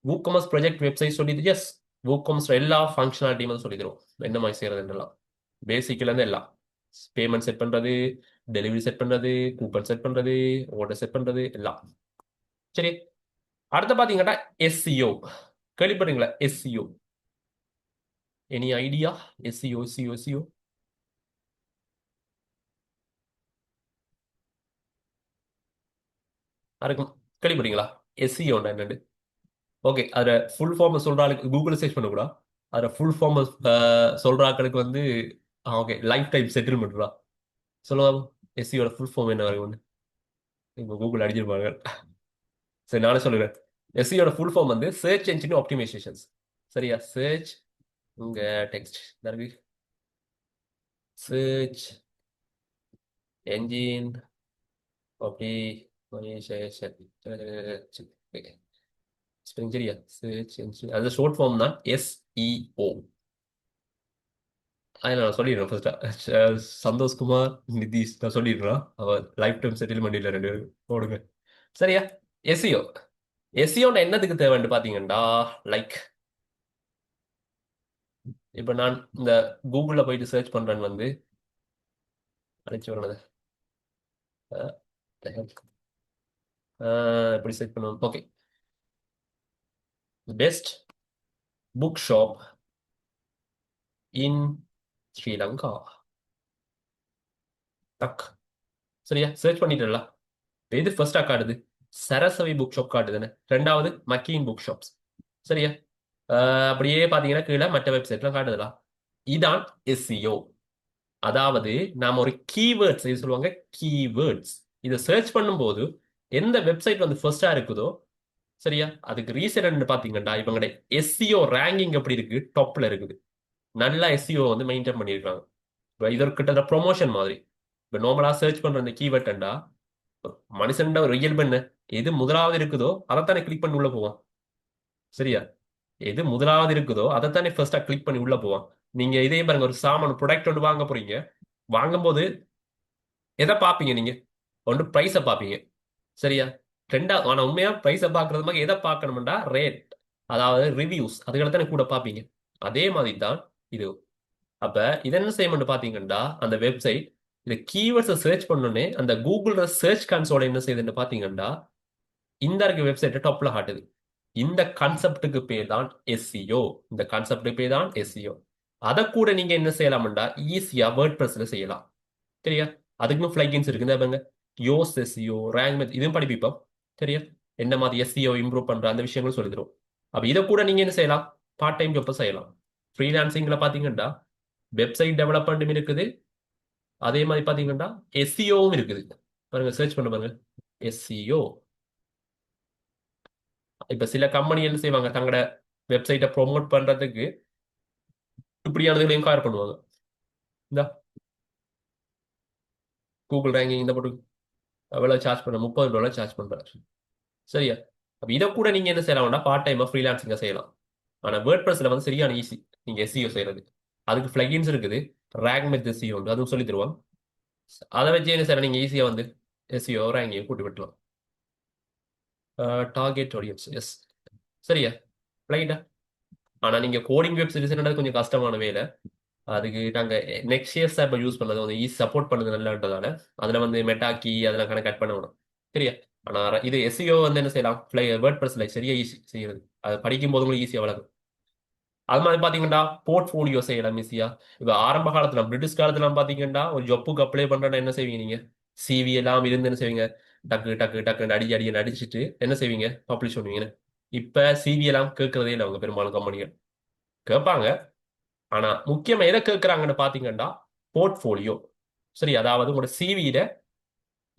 WooCommerce project website சொல்லி எஸ், WooCommerce எல்லா ஃபங்க்ஷனாலிட்டியும் வந்து சொல்லி தரும், என்ன மாதிரி செய்யறதுலாம். பேசிக்ல இருந்து எல்லாம், பேமெண்ட் செட் பண்றது, டெலிவரி செட் பண்றது, கூப்பன் செட் பண்றது, ஆர்டர் செட் பண்றது எல்லாம். சரி, அடுத்து பாத்தீங்கன்னா SEO கேள்விப்படுறீங்களா? SEO any idea? SEO SEO SEO அதுக்கும் கேள்விப்பட்டீங்களா? எஸ்சிஓன்னா என்னன்னு? ஓகே, அதோட ஃபுல் ஃபார்ம் சொல்ற ஆளுக்கு கூகுள் சர்ச் பண்ணக்கூடா. அதோட ஃபுல் ஃபார்ம் சொல்ற ஆட்களுக்கு வந்து ஓகே, லைஃப் டைம் செட்டில்மெண்ட்ரா. சொல்லுவாங்க எஸ்சியோட ஃபுல் ஃபார்ம் என்ன வரைக்கும் இப்போ கூகுள் அடிச்சிருப்பாங்க. சரி, நானே சொல்லுறேன். எஸ்சியோட ஃபுல் ஃபார்ம் வந்து சர்ச் என்ஜின் ஆப்டிமைசேஷன்ஸ். சரியா? சர்ச் உங்க டெக்ஸ்ட் இருக்கு, சர்ச் என்ஜின் ஆப்டிமைசேஷன். ஸ்பெல்லிங் சரியா? சர்ச் என்ஜின் அது ஷார்ட் ஃபார்ம் தான் எஸ்இஓ. அதை நான் சொல்லிடுறேன் ஃபர்ஸ்டா. சந்தோஷ்குமார் நிதிஷ் நான் சொல்லிடுறான். அவர் லைஃப் டைம் செட்டில்மெண்ட் இல்லை, 2 பேரும் போடுங்க. சரியா? எஸ்இஓ. எஸ்இஓன்னா என்னதுக்கு தேவைன்னு பாத்தீங்கன்னா, லைக் இப்ப நான் இந்த கூகுள்ல போயிட்டு சர்ச் பண்றேன்னு வந்து அழைச்சு வரது எப்படி சர்ச் பண்ணுவோம்? ஓகே, பெஸ்ட் புக் ஷாப் இன் ஸ்ரீலங்கா. டக். சரியா? சர்ச் பண்ணிட்டல. எது ஃபர்ஸ்டா காட்டுது? Saraswati book shop காட்டுதுன்னு. ரெண்டாவது மக்கீன் புக் ஷாப்ஸ். சரியா? அப்படியே பாத்தீங்கன்னா கீழே மற்ற வெப்சைட்லாம் காட்டுதுலாம். இதான் எஸ்சிஓ. அதாவது நாம ஒரு கீவேர்ட்ஸ், இது சொல்லுவாங்க கீவேர்ட்ஸ். இதை சர்ச் பண்ணும்போது எந்த வெப்சைட் வந்து ஃபர்ஸ்டா இருக்குதோ, சரியா, அதுக்கு ரீசன் என்ன பாத்தீங்கன்னா இவங்களுடைய எஸ்சிஓ ரேங்கிங் எப்படி இருக்கு? டாப்ல இருக்குது. நல்லா எஸ்சிஓ வந்து மெயின்டைன் பண்ணியிருக்காங்க. இப்போ இது ஒரு கிட்ட ப்ரொமோஷன் மாதிரி. இப்போ நார்மலா சர்ச் பண்ற அந்த கீவேர்ட்ண்டா மனுஷன்ட ஒரு இயல்பு என்ன? எது முதலாவது இருக்குதோ அதைத்தானே கிளிக் பண்ணி உள்ள போவான். சரியா? எது முதலாவது இருக்குதோ அதைத்தானே ஃபர்ஸ்டா கிளிக் பண்ணி உள்ள போவான். நீங்க இதே பாருங்க, ஒரு சாமான் ப்ராடக்ட் ஒன்று வாங்க போறீங்க. வாங்கும்போது எதை பார்ப்பீங்க நீங்க? ஒன்று பிரைஸை பார்ப்பீங்க. சரியா? ரெண்டாவது, ஆனா உண்மையா பிரைஸை பார்க்கறது மாதிரி எதை பார்க்கணும்டா? ரேட், அதாவது ரிவ்யூஸ், அதுகளை தானே கூட பார்ப்பீங்க. அதே மாதிரி தான் இது. அப்ப இது என்ன செய்யணும்னு பாத்தீங்கன்னா, அந்த வெப்சைட் இந்த கீவேர்ட்ஸை சர்ச் பண்ணோடனே அந்த கூகுள் சர்ச் கன்சோல் என்ன செய்யுதுன்னு பாத்தீங்கன்னா, இந்த இருக்க வெப்சைட்டை டாப்ல காட்டுது. இந்த கான்செப்டுக்கு பேர் தான் எஸ்சிஓ. இந்த கான்செப்டுக்கு பேர் தான் எஸ்சிஓ. அதை கூட நீங்க என்ன செய்யலாம்டா? ஈஸியா வேர்ட் பிரஸ்ல செய்யலாம். சரியா? அதுக்குன்னு ஃபிளகின்ஸ் இருக்கு. இந்த பாருங்க, யோஸ் எஸ்சிஓ, ரேங்க் மெத், இதுவும் படிப்போம். சரியா? என்ன மாதிரி எஸ்சிஓ இம்ப்ரூவ் பண்ற அந்த விஷயங்களும் சொல்லி தரும். அப்ப இதை கூட நீங்க என்ன செய்யலாம்? பார்ட் டைம் ஜாப் செய்யலாம். ஃப்ரீலான்சிங்ல பாத்தீங்கன்னா வெப்சைட் டெவலப்மெண்ட்டும் இருக்குது. அதே மாதிரி பாத்தீங்கன்னா எஸ்சிஓவும் இருக்குது. பாருங்க, சர்ச் பண்ண பாருங்க, எஸ்சிஓ. இப்ப சில கம்பெனி என்ன செய்வாங்க? தங்களோட வெப்சைட்டை ப்ரொமோட் பண்றதுக்கு இப்படியானதுகளையும் கார் பண்ணுவாங்க. இந்த கூகுள் ரேங்கிங் இந்த போட்டு எவ்வளவு சார்ஜ் பண்ண? $30 சார்ஜ் பண்றாரு. சரியா? அப்ப இதை கூட நீங்க என்ன செய்யலாம்னா பார்ட் டைமா ஃப்ரீலான்சிங்கா செய்யலாம். ஆனா வேர்ட் பிரஸ்ல வந்து சரியான ஈஸி நீங்க எஸ்சிஓ செய்யறது. அதுக்கு பிளகின்ஸ் இருக்குது. ரேங்க் மெத் எஸ்சிஓ உண்டு, அதுவும் சொல்லி தருவாங்க. அதை வச்சு என்ன செய்யலாம்? நீங்க ஈஸியா வந்து எஸ்சிஓ ரேங்கிங் கூட்டி விட்டுலாம். Target audience, yes. சரியா? ரைட்டா? ஆனா நீங்க கோடிங் வெப்சைட்ஸ் கொஞ்சம் கஷ்டமான வேலை. அதுக்கு நாங்க நெக்ஸ்ட் இயர்ஸ் இப்போ யூஸ் பண்ணது வந்து ஈஸி சப்போர்ட் பண்ணது நல்லான்றதால அதுல வந்து மெட்டாக்கி அதெல்லாம் கணக்கு கட் பண்ணணும். சரியா? ஆனா இது எஸ்இஓ வந்து என்ன செய்யலாம்? வேர்ட் பிரஸ்ல சரியா ஈஸி செய்யறது. அது படிக்கும் போது உங்களுக்கு ஈஸியா வளரும். அது மாதிரி பாத்தீங்கன்னா போர்ட்ஃபோலியோ செய்யலாம் ஈஸியா. இப்ப ஆரம்ப காலத்துல பிரிட்டிஷ் காலத்துல பாத்தீங்கன்னா ஒரு ஜப்புக்கு அப்ளை பண்றேன்னா என்ன செய்வீங்க நீங்க? சிவி எல்லாம் இருந்து என்ன செய்வீங்க? டக்கு டக்கு டக்கு அடி அடிச்சுட்டு என்ன செய்வீங்க? பப்ளிஷ் பண்ணுவீங்க. இப்ப சிவி எல்லாம் கேட்கறதே இல்லை அவங்க பெரும்பாலும் கம்பெனிகள். கேட்பாங்க, ஆனா முக்கியமா எதை கேட்கறாங்கன்னு பாத்தீங்கன்னா போர்ட்ஃபோலியோ. சரி, அதாவது உங்களோட சிவியில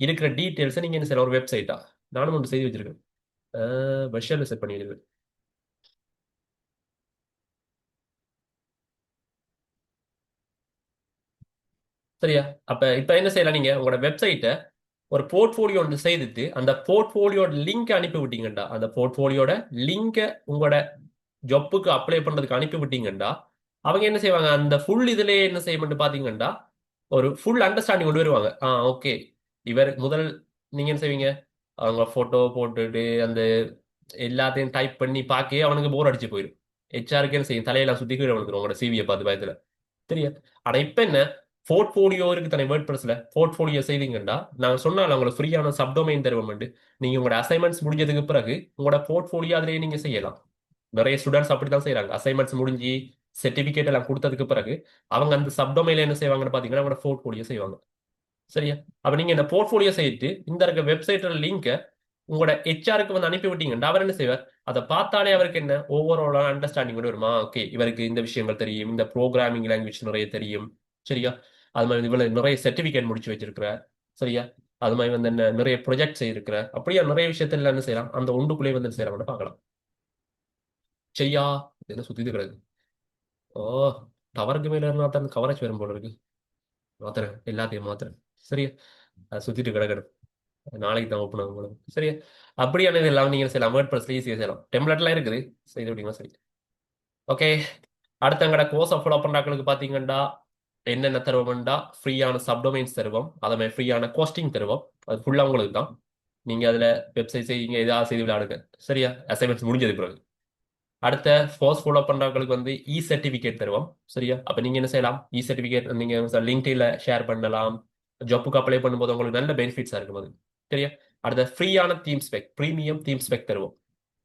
இருக்கிற டீடைல்ஸை நீங்க என்ன செய்யலாம்? ஒரு வெப்சைட்டா நானும் ஒன்று செய்து வச்சிருக்கேன். விஷுவல் செட் பண்ணி வச்சிருக்கேன். சரியா? அப்ப இப்ப என்ன செய்யலாம்? நீங்க உங்களோட வெப்சைட்டை ஒரு போர்ட்ஃபோலியோ ஒன்று செய்துட்டு அந்த போர்ட்ஃபோலியோட லிங்க் அனுப்பி விட்டீங்கடா. அந்த போர்ட்ஃபோலியோட லிங்கை உங்களோட ஜப்புக்கு அப்ளை பண்றதுக்கு அனுப்பி விட்டீங்கடா. அவங்க என்ன செய்வாங்க? அந்த ஃபுல் இதுலயே என்ன செய்யணும்னு பாத்தீங்கன்னா ஒரு ஃபுல் அண்டர்ஸ்டாண்டிங் கொண்டு வருவாங்க. ஓகே, இவர் முதல் நீங்க என்ன செய்வீங்க? அவங்க போட்டோ போட்டுட்டு அந்த எல்லாத்தையும் டைப் பண்ணி பார்க்க அவனுக்கு போர் அடிச்சு போயிடும். ஹெச்ஆருக்கு என்ன செய்யும்? தலையெல்லாம் சுத்தி கீழே விழுந்துரும் உங்களோட சிவியை பார்த்து பயத்துல. தெரியா? ஆனா இப்ப என்ன? போர்ட்ஃபோலியோ இருக்கு தானே வேர்ட் பிரஸ்ல. போர்ட்ஃபோலியோ செய்தீங்கன்னா நாங்க சொன்னால உங்களுக்கு ஃப்ரீயான சப்டொமைன் தருவோம். நீங்க உங்களோட அசைன்மெண்ட்ஸ் முடிஞ்சதுக்கு பிறகு உங்களோட போர்ட்ஃபோலியோ அதிலேயே நீங்க செய்யலாம். நிறைய ஸ்டூடெண்ட்ஸ் அப்படித்தான் செய்யறாங்க. அசைன்மெண்ட்ஸ் முடிஞ்சு சர்டிபிகேட் எல்லாம் கொடுத்ததுக்கு பிறகு அவங்க அந்த சப்டொமைன்ல என்ன செய்வாங்கன்னு பாத்தீங்கன்னா அவங்களோட போர்ட்ஃபோலியோ செய்வாங்க. சரியா? அப்ப நீங்க இந்த போர்ட்ஃபோலியோ செய்யிட்டு இந்த இருக்க வெப்சைட்டோட லிங்கை உங்களோட ஹெச்ஆருக்கு வந்து அனுப்பி விட்டீங்கன்னா அவர் என்ன செய்வார், அதை பார்த்தாலே அவருக்கு என்ன ஓவரால் அண்டர்ஸ்டாண்டிங் கூட வருமா, ஓகே இவருக்கு இந்த விஷயங்கள் தெரியும், இந்த ப்ரோக்ராமிங் லாங்குவேஜ் நிறைய தெரியும், சரியா, அது மாதிரி இவ்வளவு நிறைய சர்டிபிகேட் முடிச்சு வச்சிருக்கிறார், சரியா, அது மாதிரி வந்து என்ன நிறைய ப்ரொஜெக்ட் செய்திருக்கிறார், அப்படியா நிறைய விஷயத்துல என்ன செய்யலாம், அந்த ஒன்றுக்குள்ளே வந்து செய்யலாம் பார்க்கலாம். சரியா, என்ன சுத்திட்டு கிடக்கு. ஓ, டவருக்கு மேல இருந்தா தான் கவரேஜ் வரும் போல இருக்கு. மாத்துறேன், எல்லாத்தையும் மாத்துறேன். சரியா, அதை சுத்திட்டு கிடக்கணும். நாளைக்கு தான் ஓப்பன் ஆகும் போல. சரியா, அப்படியான இது எல்லாம் நீங்க செய்யலாம். வேர்ட் ப்ளஸ்ல ஈஸியாக செய்யலாம். டெம்ப்ளேட்லாம் இருக்குது, செய்து விட்டீங்களா சரி. ஓகே, அடுத்த எங்கட கோர்ஸை ஃபாலோ பண்றாங்களுக்கு பாத்தீங்கன்னா என்னென்ன தருவோம்டா, ஃப்ரீயான சப்டொமைன்ஸ் தருவோம், அதே மாதிரி ஃப்ரீயான கோஸ்டிங் தருவோம். அது ஃபுல்லா உங்களுக்கு தான். நீங்க அதுல வெப்சைட் செய்யுங்க, ஏதாவது செய்து விளையாடுங்க. சரியா, அசைன்மெண்ட்ஸ் முடிஞ்சது பிறகு. அடுத்த கோர்ஸ் ஃபாலோ பண்றவங்களுக்கு வந்து இ சர்டிபிகேட் தருவோம். சரியா, அப்ப நீங்க என்ன செய்யலாம், இ சர்டிபிகேட் நீங்க லிங்க்டின்ல ஷேர் பண்ணலாம். ஜாப்புக்கு அப்ளை பண்ணும்போது உங்களுக்கு நல்ல பெனிஃபிட்ஸா இருக்கும் அது. சரியா, அடுத்த ஃப்ரீயான theme spec, premium theme spec தருவோம்.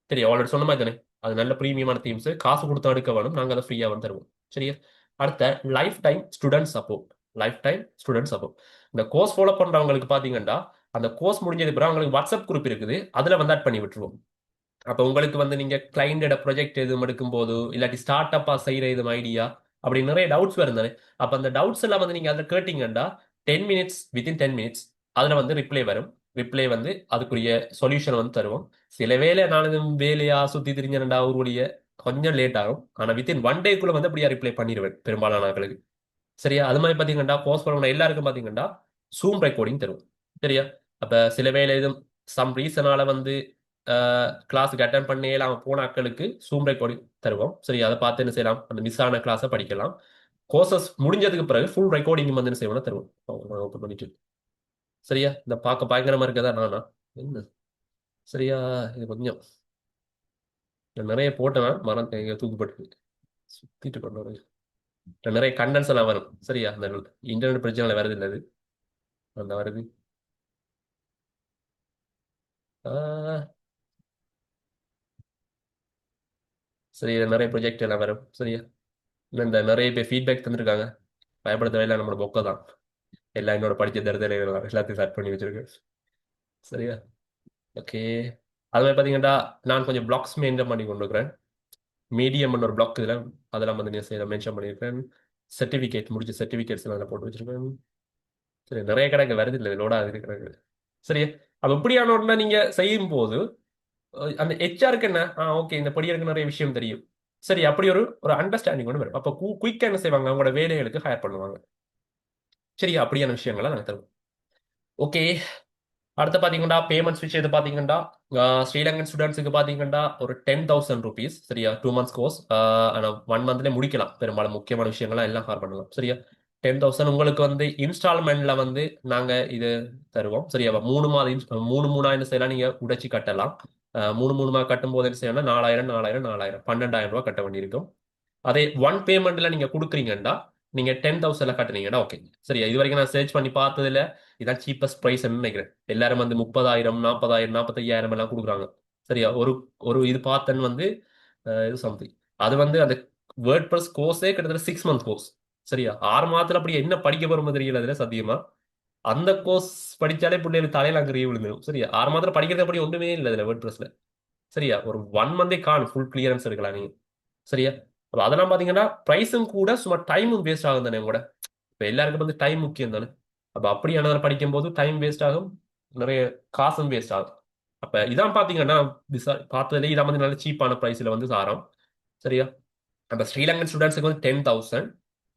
சரியா, ஆல்ரெடி சொன்ன மாதிரி தானே, அது நல்ல பிரீமியமான தீம்ஸ், காசு கொடுத்து எடுக்க வேணும், நாங்க அதை ஃப்ரீயா வந்து தருவோம். சரியா, அடுத்த life time student support. Life time student support, இந்த கோர்ஸ் ஃபாலோ பண்றவங்களுக்கு பாத்தீங்கன்னா அந்த கோர்ஸ் முடிஞ்சது பிறகு அவங்களுக்கு வாட்ஸ்அப் குரூப் இருக்குது, அதுல வந்து ஆட் பண்ணி விட்டுருவோம். அப்ப உங்களுக்கு வந்து நீங்க கிளைண்டோட ப்ராஜெக்ட் எதுவும் எடுக்கும் போது, இல்லாட்டி ஸ்டார்ட் அப்பா செய்யற இது ஐடியா, அப்படி நிறைய டவுட்ஸ் வரும் தானே. அப்ப அந்த டவுட்ஸ் எல்லாம் வந்து நீங்க அதை கேட்டீங்கன்னா 10 மினிட்ஸ், வித்தின் 10 மினிட்ஸ் அதுல வந்து ரிப்ளை வரும். ரிப்ளை வந்து அதுக்குரிய சொல்யூஷன் வந்து தருவோம். சில வேலை நான் வேலையா சுத்தி திரிஞ்சா அவருடைய கொஞ்சம் லேட் ஆகும், ஆனா வித்தின் 1 டேக்குள்ள வந்து அப்படியா ரிப்ளை பண்ணிடுவேன் பெரும்பாலான ஆட்களுக்கு. சரியா, அது மாதிரி பாத்தீங்கன்னா போஸ்ட் பண்ண எல்லாருக்கும் பாத்தீங்கன்னா ஜூம் ரெக்கார்டிங் தருவோம். சரியா, அப்ப சில வேலை எதுவும் சம் ரீசனால வந்து கிளாஸுக்கு அட்டன் பண்ணையில அவன் போன ஆட்களுக்கு ஜூம் ரெக்கார்டிங் தருவோம். சரி, அதை பார்த்து என்ன செய்யலாம், அந்த மிஸ் ஆன கிளாஸை படிக்கலாம். கோர்சஸ் முடிஞ்சதுக்கு பிறகு ஃபுல் ரெக்கார்டிங் வந்து என்ன செய்வோம்னா தருவோம். ஓப்பன் பண்ணிட்டு. சரியா, இந்த பார்க்க பயங்கரமா இருக்கதா நானா என்ன. சரியா, இது கொஞ்சம் நான் நிறைய போட்டேன், மரம் எங்க தூக்குப்பட்டு சுத்திட்டு கொண்டு நிறைய கண்டென்ஸ் எல்லாம் வரும். சரியா, அந்த இன்டர்நெட் பிரச்சனை வருது இல்லை அது, அந்த வருது. ஆஹ் சரி, இது நிறைய ப்ரொஜெக்ட் எல்லாம் வரும். சரியா, இன்னும் இந்த நிறைய பேர் ஃபீட்பேக் தந்திருக்காங்க. பயப்படுத்த வேலை நம்மளோட பொக்கை தான். எல்லாம் என்னோட படிச்ச தருதலை எல்லாத்தையும் செட் பண்ணி வச்சிருக்கேன். சரியா, ஓகே. அது மாதிரி பார்த்தீங்கன்னா நான் கொஞ்சம் பிளாக்ஸ் மெயின்டைன் பண்ணி கொண்டு இருக்கிறேன். மீடியம் ஒரு பிளாக் இதில் அதெல்லாம் வந்து நான் மென்ஷன் பண்ணியிருக்கேன். சர்டிஃபிகேட் முடிச்ச சர்டிஃபிகேட்ஸ் எல்லாம் அதில் போட்டு வச்சிருக்கேன். சரி, நிறைய கணக்கு வருது இல்லை, லோடா இருக்கிறாங்க. சரியா, அப்போ இப்படியான ஒன்றா நீங்க செய்யும் போது அந்த ஹெச்ஆருக்கு என்ன, ஓகே இந்த படியருக்கு நிறைய விஷயம் தெரியும். சரி, அப்படி ஒரு ஒரு அண்டர்ஸ்டாண்டிங் ஒன்று வரும். அப்போ குயிக்கா என்ன செய்வாங்க, அவங்களோட வேலைகளுக்கு ஹையர் பண்ணுவாங்க. சரியா, அப்படியான விஷயங்களை நாங்கள் தருவோம். ஓகே, அடுத்து பாத்தீங்கன்னா பேமெண்ட்ஸ் விஷயத்தை பாத்தீங்கன்னா ஸ்ரீலங்கன் ஸ்டூடெண்ட்ஸுக்கு பாத்தீங்கன்னா ஒரு 10,000 rupees. சரியா, 2 months கோர்ஸ், ஆனால் 1 monthல முடிக்கலாம். பெரும்பாலும் முக்கியமான விஷயங்கள்லாம் எல்லாம் கவர் பண்ணலாம். சரியா, 10,000 உங்களுக்கு வந்து இன்ஸ்டால்மெண்ட்ல வந்து நாங்க இது தருவோம். சரியா, 3 மாதம் 3 3 செய்யலாம், நீங்க உடைச்சி கட்டலாம். 3 3 கட்டும் போது என்ன செய்யணும்னா 4000 4000 4000 12,000 ரூபாய் கட்ட வேண்டியிருக்கும். அதே ஒன் பேமெண்ட்ல நீங்க கொடுக்குறீங்கன்னா நீங்க 10,000 கட்டுனீங்கன்னா ஓகே. சரியா, இது வரைக்கும் நான் சர்ச் பண்ணி பார்த்ததுல இதான் சீப்பஸ்ட் ப்ரைஸ் நினைக்கிறேன். எல்லாரும் வந்து 30,000 40,000 45,000 எல்லாம் கொடுக்குறாங்க. சரியா, ஒரு ஒரு இது பார்த்தேன்னு வந்து இது சம்திங், அது வந்து அந்த வேர்ட் ப்ளஸ் கோர்ஸே கிட்டத்தட்ட 6 month கோர்ஸ். சரியா, 6 மாதத்துல அப்படி என்ன படிக்க போறோமோ தெரியல அதுல சத்தியமா. அந்த கோர்ஸ் படிச்சாலே பிள்ளைகளுக்கு தலையில அங்கே விழுந்துடும். சரியா, 6 மாதத்துல படிக்கிறது அப்படி ஒன்றுமே இல்லை இதுல வேர்ட் ப்ளஸ்ல. சரியா, ஒரு 1 மந்தே ஃபுல் கிளியரன்ஸ் எடுக்கலாம் நீங்க. சரியா, அப்ப அதெல்லாம் பாத்தீங்கன்னா பிரைஸும் கூட, சும்மா டைமும் வேஸ்ட் ஆகும் தானே கூட. இப்ப எல்லாருக்கும் வந்து டைம் முக்கியம் தானே. அப்ப அப்படியான படிக்கும் போது டைம் வேஸ்ட் ஆகும், நிறைய காசும் வேஸ்ட் ஆகும். அப்ப இதான் பாத்தீங்கன்னா பார்த்ததுல இதான் வந்து நல்ல சீப்பான பிரைஸ்ல வந்து சாரம். சரியா, அப்ப ஸ்ரீலங்கன் ஸ்டூடெண்ட்ஸுக்கு வந்து 10,000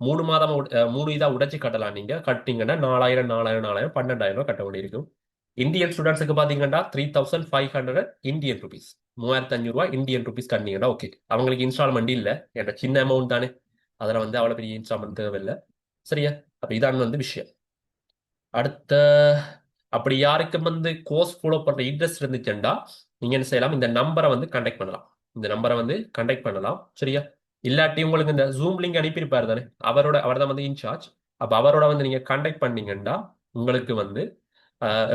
3 மாதம் 3 இதா உடைச்சு கட்டலாம். நீங்க கட்டிங்கன்னா 4000 4000 4000 12,000 ரூபாய் கட்ட வேண்டியிருக்கும். இந்தியன் ஸ்டூடெண்ட்ஸுக்கு பாத்தீங்கன்னா 3,500 இந்தியன் ருபீஸ், 3,500 ரூபாய் இந்தியன் ருபீஸ் கட்டினீங்கன்னா ஓகே. அவங்களுக்கு இன்ஸ்டால்மெண்ட் இல்ல, என்ற சின்ன அமௌண்ட் தானே, அதில் வந்து அவ்வளோ பெரிய இன்ஸ்டால்மெண்ட் தேவையில்லை. சரியா, அப்ப இதான் வந்து விஷயம். அடுத்த அப்படி யாருக்கு வந்து கோர்ஸ் ஃபாலோ பண்ற இன்ட்ரெஸ்ட் இருந்துச்சுண்டா நீங்க என்ன செய்யலாம், இந்த நம்பரை வந்து கண்டெக்ட் பண்ணலாம். இந்த நம்பரை வந்து கண்டெக்ட் பண்ணலாம். சரியா, இல்லாட்டி உங்களுக்கு இந்த ஜூம் லிங்க் அனுப்பியிருப்பாரு தானே, அவர் தான் வந்து இன்சார்ஜ். அப்ப அவரோட வந்து நீங்க கண்டெக்ட் பண்ணீங்கன்னா உங்களுக்கு வந்து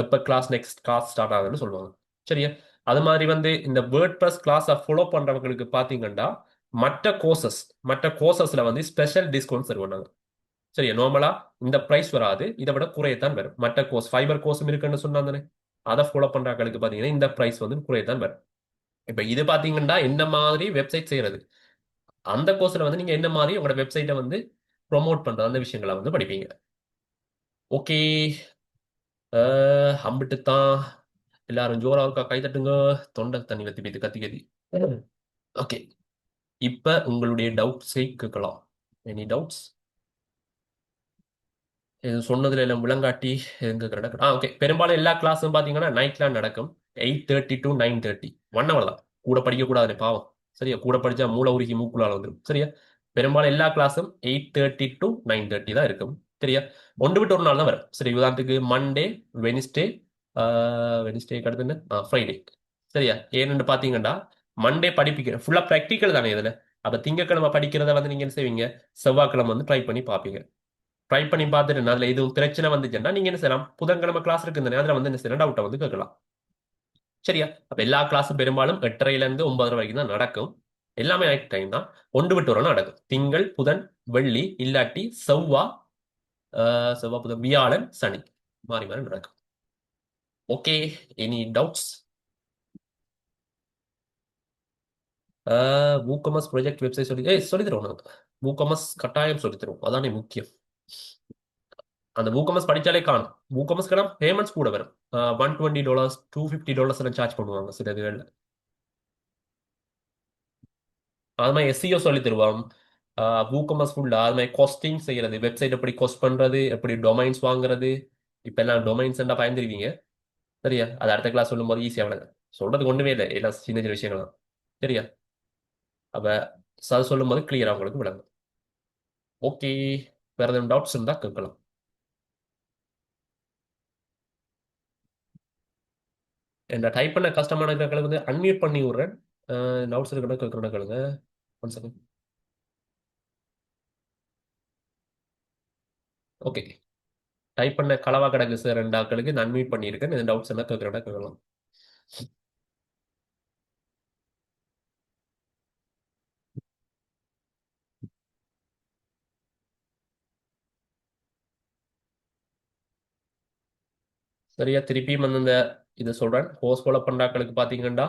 எப்ப கிளாஸ் நெக்ஸ்ட் கிளாஸ் ஸ்டார்ட் ஆகுதுன்னு சொல்லுவாங்க. சரியா, அது மாதிரி வந்து இந்த வேர்ட் ப்ளஸ் கிளாஸை ஃபாலோ பண்றவங்களுக்கு பாத்தீங்கன்னா மற்ற கோர்சஸ் மற்ற கோர்சஸ்ல வந்து ஸ்பெஷல் டிஸ்கவுண்ட்ஸ் தருவாங்க. சரியா, நார்மலா இந்த பிரைஸ் வராது, இதை விட குறையத்தான் வரும். மற்ற கோர்ஸ் ஃபைபர் கோர்ஸும் இருக்குன்னு சொன்னாங்க. அதை ஃபாலோ பண்றாங்களுக்கு பாத்தீங்கன்னா இந்த பிரைஸ் வந்து குறைய தான் வரும். இப்ப இது பாத்தீங்கன்னா என்ன மாதிரி வெப்சைட் செய்யறது, அந்த கோர்ஸ்ல வந்து நீங்க என்ன மாதிரி உங்களோட வெப்சைட்டை வந்து ப்ரோமோட் பண்றது அந்த விஷயங்களை வந்து படிப்பீங்க. ஓகே, அம்பிட்டு தான். எல்லாரும் ஜோரா இருக்கா கை தட்டுங்க. தொண்டை தண்ணி வத்தி போயிட்டு கத்தி கத்தி. ஓகே, இப்ப உங்களுடைய டவுட்ஸை கேட்கலாம். Any doubts? இது சொன்னதுல எல்லாம் விளங்காட்டி எங்க நடக்கும்? ஓகே, பெரும்பாலும் எல்லா கிளாஸும் பாத்தீங்கன்னா நைட்லாம் நடக்கும். 8:30 to 9:30, 1 hour தான். கூட படிக்க கூடாது பாவம். சரியா, கூட படிச்சா மூளை உருகி மூக்குலால வந்துடும். சரியா, பெரும்பாலும் எல்லா கிளாஸும் 8:30 to 9:30 தான் இருக்கும். சரியா, ஒன்று விட்டு ஒரு நாள் தான் வரும். சரி, உதாரணத்துக்கு மண்டே, வெனிஸ்டே, வெனிஸ்டேக்கு அடுத்து என்ன, ஃப்ரைடே. சரியா, ஏன்னு பாத்தீங்கன்னா மண்டே படிப்பிக்கிற ஃபுல்லா ப்ராக்டிக்கல் தானே இதுல. அப்ப திங்கக்கிழமை படிக்கிறத வந்து நீங்க என்ன செய்வீங்க, செவ்வாய்க்கிழமை வந்து ட்ரை பண்ணி பார்ப்பீங்க. ட்ரை பண்ணி பார்த்துட்டு அதுல எதுவும் பிரச்சனை வந்துச்சுன்னா நீங்க என்ன செய்யலாம், புதன்கிழமை கிளாஸ் இருக்கு இந்த நேரத்துல வந்து என்ன செய்யலாம், டவுட்டை வந்து கேட்கலாம். சரியா, அப்ப எல்லா கிளாஸும் பெரும்பாலும் 8:30 இருந்து 9:30 வரைக்கும் தான் நடக்கும். எல்லாமே நைட் டைம் தான். ஒன்று விட்டு ஒரு நாள் நடக்கும். திங்கள், புதன், வெள்ளி, இல்லாட்டி செவ்வாய், புதன், வியாழன், சனி, மாறி மாறி நடக்கும். Okay, any doubts? WooCommerce project website சொல்லி தருவோம் நாங்க. WooCommerce கட்டாயம் சொல்லி தருவோம், அதானே முக்கியம். அந்த WooCommerce படிச்சாலே காணும். WooCommerce பேமெண்ட்ஸ் கூட வரும். $120, $250 எல்லாம் சார்ஜ் பண்ணுவாங்க சில இதுகள்ல. அது மாதிரி எஸ்இஓ சொல்லி தருவோம். WooCommerce ஃபுல்லா அது மாதிரி காஸ்டிங் செய்யறது, வெப்சைட் எப்படி காஸ்ட் பண்றது, எப்படி டொமைன்ஸ் வாங்குறது. இப்ப எல்லாம் டொமைன்ஸ் பயந்துருவீங்க. சரியா, அது அடுத்த கிளாஸ் சொல்லும் போது ஈஸியா விளங்க. சொல்றதுக்கு ஒண்ணுமே இல்லை, எல்லாம் சின்ன சின்ன விஷயங்கள் தான். சரியா, அப்ப அது சொல்லும் போது கிளியரா உங்களுக்கு விளங்கும். ஓகே, வேற எதுவும் டவுட்ஸ் இருந்தா கேட்கலாம். இந்த டைப் பண்ண கஷ்டமான இருக்கிற வந்து அன்மியூட் பண்ணி விடுறேன். டவுட்ஸ் இருக்கிற கேட்கறேன். One second. ஓகே, டைப் பண்ண களவா கிடக்கு சார், 2 ஆட்களுக்கு நான் அன்மியூட் பண்ணியிருக்கேன். இந்த டவுட்ஸ் எல்லாம் கேட்கலாம். சரியா, திருப்பியும் வந்து இந்த இது சொல்றேன். கோர்ஸ் ஃபாலோ பண்றாக்களுக்கு பாத்தீங்கன்னா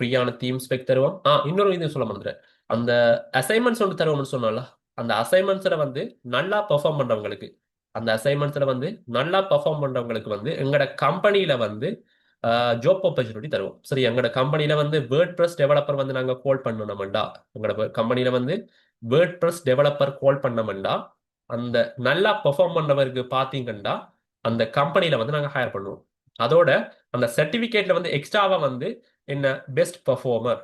ஃப்ரீயான தீம் ஸ்பெக் தருவோம். இன்னொரு இது சொல்ல மறந்துட்டேன். அந்த அசைன்மெண்ட்ஸ் ஒன்று தருவோம்னு சொன்னால, அந்த அசைன்மெண்ட்ஸ்ல வந்து நல்லா பெர்ஃபார்ம் பண்றவங்களுக்கு, அந்த அசைன்மெண்ட்ஸ்ல வந்து நல்லா பெர்ஃபார்ம் பண்றவங்களுக்கு வந்து எங்களோட கம்பெனியில வந்து ஜாப் ஆப்பர்ச்சுனிட்டி தருவோம். சரி, எங்களோட கம்பெனியில வந்து வேர்ட் ப்ரெஸ் டெவலப்பர் வந்து நாங்க கால் பண்ணணும்டா, எங்களோட கம்பெனியில வந்து வேர்ட் ப்ரெஸ் டெவலப்பர் கால் பண்ணோம்டா, அந்த நல்லா பெர்ஃபார்ம் பண்றவருக்கு பாத்தீங்கன்னா அந்த கம்பெனியில வந்து நாங்க ஹையர் பண்ணுவோம். அதோட அந்த சர்டிபிகேட்ல வந்து எக்ஸ்ட்ராவா வந்து என்ன பெஸ்ட் பெர்ஃபார்மர்